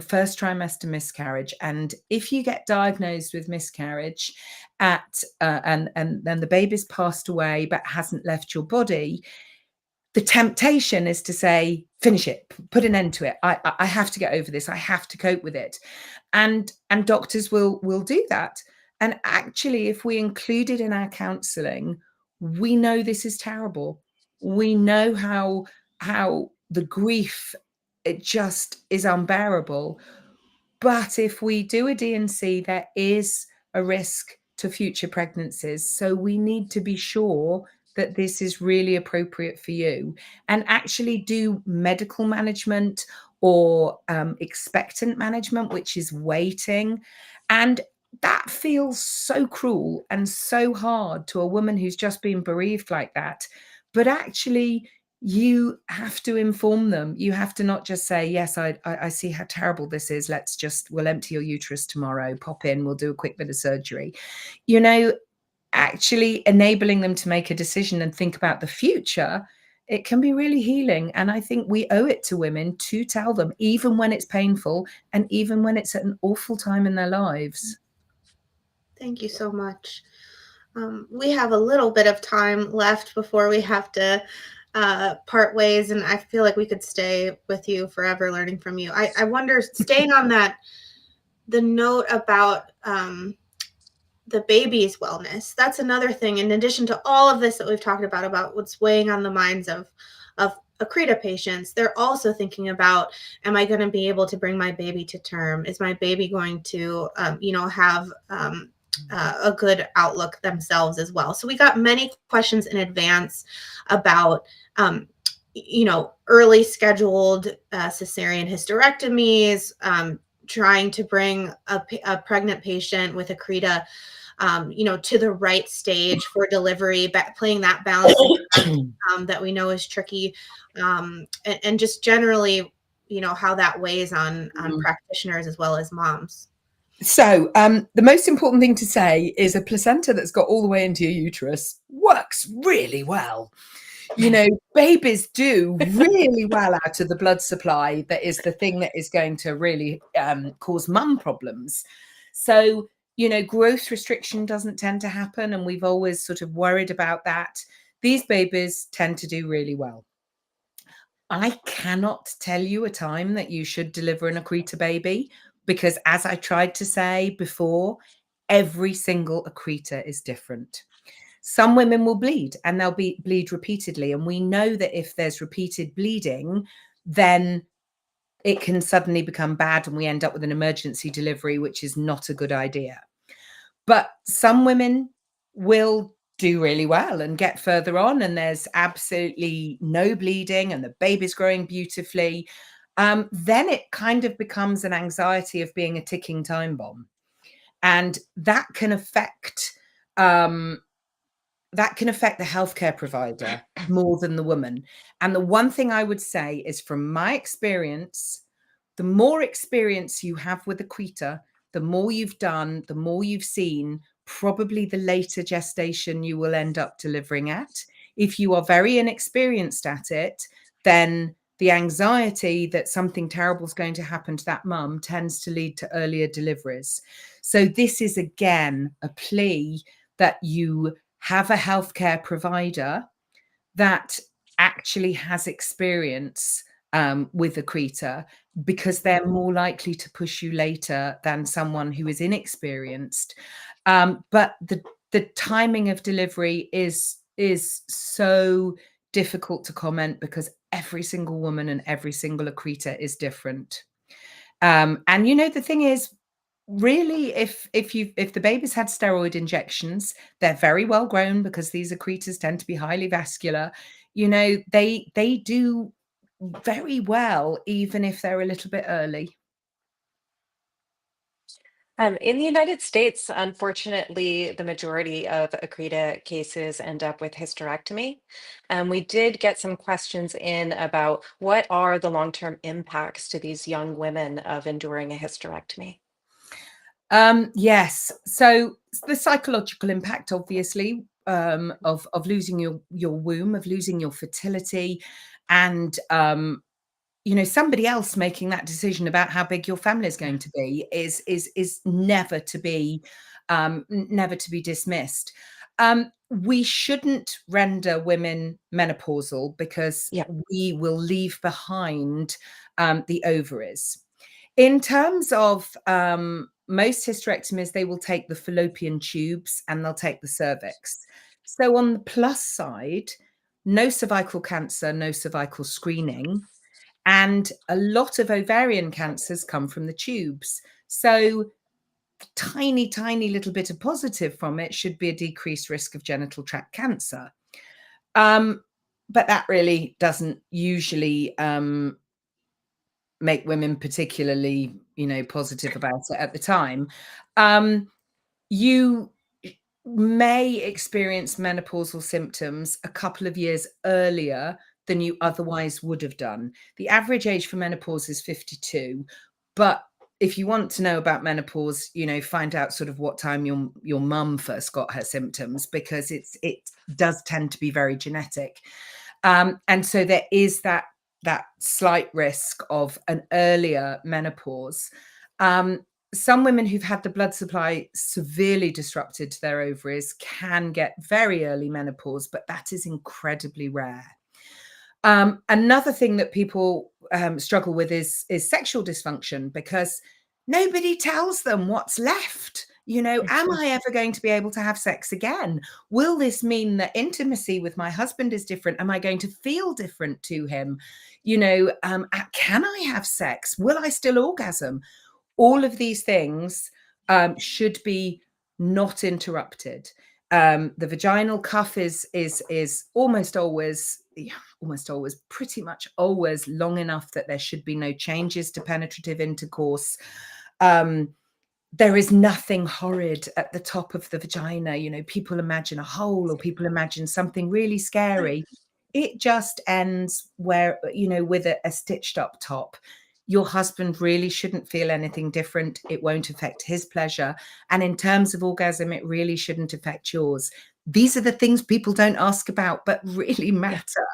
C: first trimester miscarriage. And if you get diagnosed with miscarriage and then the baby's passed away but hasn't left your body, the temptation is to say, finish it, put an end to it. I have to get over this. I have to cope with it. And doctors will do that. And actually, if we include it in our counselling, we know this is terrible. We know how the grief, it just is unbearable. But if we do a D&C, there is a risk to future pregnancies. So we need to be sure that this is really appropriate for you, and actually do medical management or expectant management, which is waiting. And that feels so cruel and so hard to a woman who's just been bereaved like that. But actually, you have to inform them. You have to not just say, yes, I see how terrible this is. We'll empty your uterus tomorrow, pop in, we'll do a quick bit of surgery. Actually enabling them to make a decision and think about the future, it can be really healing. And I think we owe it to women to tell them, even when it's painful and even when it's at an awful time in their lives.
B: Thank you so much. We have a little bit of time left before we have to part ways, and I feel like we could stay with you forever learning from you. I wonder, staying on the note about the baby's wellness, that's another thing, in addition to all of this that we've talked about what's weighing on the minds of Accreta patients. They're also thinking about, am I going to be able to bring my baby to term? Is my baby going to have a good outlook themselves as well? So we got many questions in advance about early scheduled cesarean hysterectomies, trying to bring a pregnant patient with Accreta to the right stage for delivery, playing that balancing that we know is tricky, and just generally, how that weighs on practitioners as well as moms.
C: So the most important thing to say is a placenta that's got all the way into your uterus works really well. Babies do really well out of the blood supply. That is the thing that is going to really cause mum problems. So, growth restriction doesn't tend to happen, and we've always sort of worried about that. These babies tend to do really well. I cannot tell you a time that you should deliver an Accreta baby, because as I tried to say before, every single Accreta is different. Some women will bleed, and they'll bleed repeatedly. And we know that if there's repeated bleeding, then it can suddenly become bad and we end up with an emergency delivery, which is not a good idea. But some women will do really well and get further on, and there's absolutely no bleeding and the baby's growing beautifully. Then it kind of becomes an anxiety of being a ticking time bomb. And that can affect that can affect the healthcare provider more than the woman. And the one thing I would say is, from my experience, the more experience you have with Accreta, the more you've done, the more you've seen, probably the later gestation you will end up delivering at. If you are very inexperienced at it, then the anxiety that something terrible is going to happen to that mum tends to lead to earlier deliveries. So this is, again, a plea that you have a healthcare provider that actually has experience with Accreta, because they're more likely to push you later than someone who is inexperienced. But the timing of delivery is so difficult to comment, because every single woman and every single Accreta is different. And the thing is, really, if the baby's had steroid injections, they're very well grown, because these Accretas tend to be highly vascular. They do very well, even if they're a little bit early.
A: In the United States, unfortunately, the majority of Accreta cases end up with hysterectomy. We did get some questions in about what are the long-term impacts to these young women of enduring a hysterectomy.
C: Yes. So the psychological impact, obviously, of losing your womb, of losing your fertility, and somebody else making that decision about how big your family is going to be is never to be dismissed. We shouldn't render women menopausal, because
A: Yeah.
C: we will leave behind the ovaries. In terms of most hysterectomies, they will take the fallopian tubes and they'll take the cervix. So on the plus side, no cervical cancer, no cervical screening. And a lot of ovarian cancers come from the tubes. So tiny, tiny little bit of positive from it should be a decreased risk of genital tract cancer. But that really doesn't usually make women particularly, positive about it at the time. You may experience menopausal symptoms a couple of years earlier than you otherwise would have done. The average age for menopause is 52, but if you want to know about menopause, find out sort of what time your mum first got her symptoms, because it does tend to be very genetic. And so there is that slight risk of an earlier menopause. Some women who've had the blood supply severely disrupted to their ovaries can get very early menopause, but that is incredibly rare. Another thing that people struggle with is sexual dysfunction, because nobody tells them what's left. Am I ever going to be able to have sex again? Will this mean that intimacy with my husband is different? Am I going to feel different to him? Can I have sex? Will I still orgasm? All of these things should be not interrupted. The vaginal cuff is almost always, pretty much always long enough that there should be no changes to penetrative intercourse. There is nothing horrid at the top of the vagina. People imagine a hole, or people imagine something really scary. It just ends where, with a stitched up top. Your husband really shouldn't feel anything different. It won't affect his pleasure. And in terms of orgasm, it really shouldn't affect yours. These are the things people don't ask about, but really matter.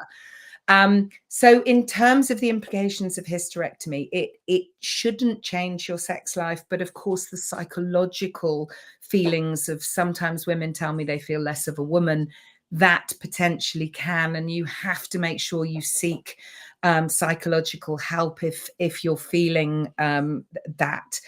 C: So in terms of the implications of hysterectomy, it shouldn't change your sex life. But of course, the psychological feelings of, sometimes women tell me they feel less of a woman, that potentially can. And you have to make sure you seek psychological help if you're feeling that.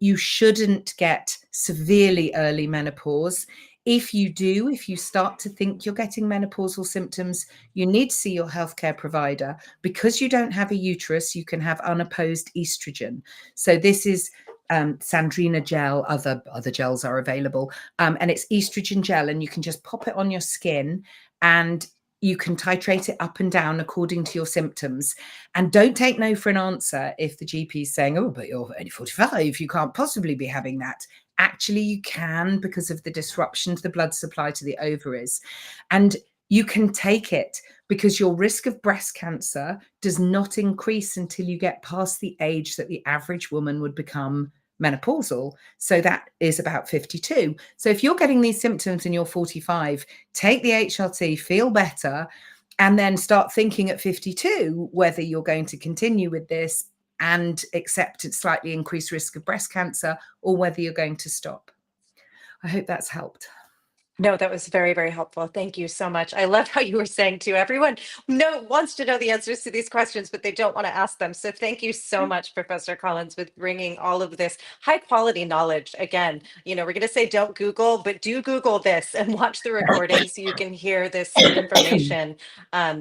C: You shouldn't get severely early menopause. If you start to think you're getting menopausal symptoms, you need to see your healthcare provider. Because you don't have a uterus, you can have unopposed estrogen. So this is Sandrina gel. Other gels are available, and it's estrogen gel, and you can just pop it on your skin, and you can titrate it up and down according to your symptoms. And don't take no for an answer if the GP is saying, "Oh, but you're only 45, you can't possibly be having that." actually you can, because of the disruption to the blood supply to the ovaries. And you can take it, because your risk of breast cancer does not increase until you get past the age that the average woman would become menopausal. So that is about 52. So if you're getting these symptoms and you're 45, take the HRT, feel better, and then start thinking at 52 whether you're going to continue with this and accept a slightly increased risk of breast cancer, or whether you're going to stop. I hope that's helped.
A: No, that was very, very helpful. Thank you so much. I love how you were saying too, everyone wants to know the answers to these questions, but they don't want to ask them. So thank you so much, Professor Collins, with bringing all of this high quality knowledge. Again, we're going to say don't Google, but do Google this and watch the recording so you can hear this information.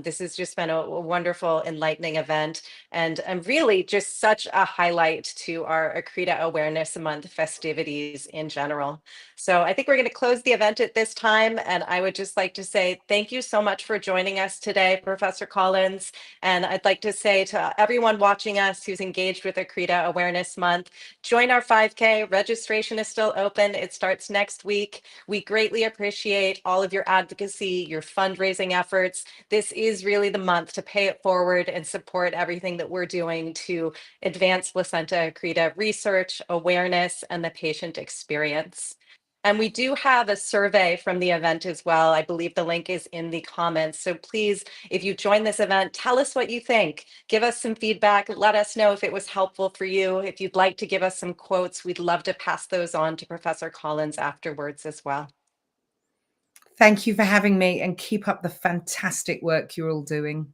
A: This has just been a wonderful, enlightening event, and really just such a highlight to our Accreta Awareness Month festivities in general. So I think we're going to close the event at this time. And I would just like to say thank you so much for joining us today, Professor Collins. And I'd like to say to everyone watching us who's engaged with Accreta Awareness Month, join our 5K. Registration is still open. It starts next week. We greatly appreciate all of your advocacy, your fundraising efforts. This is really the month to pay it forward and support everything that we're doing to advance placenta accreta research, awareness, and the patient experience. And we do have a survey from the event as well. I believe the link is in the comments. So please, if you join this event, tell us what you think. Give us some feedback. Let us know if it was helpful for you. If you'd like to give us some quotes, we'd love to pass those on to Professor Collins afterwards as well.
C: Thank you for having me, and keep up the fantastic work you're all doing.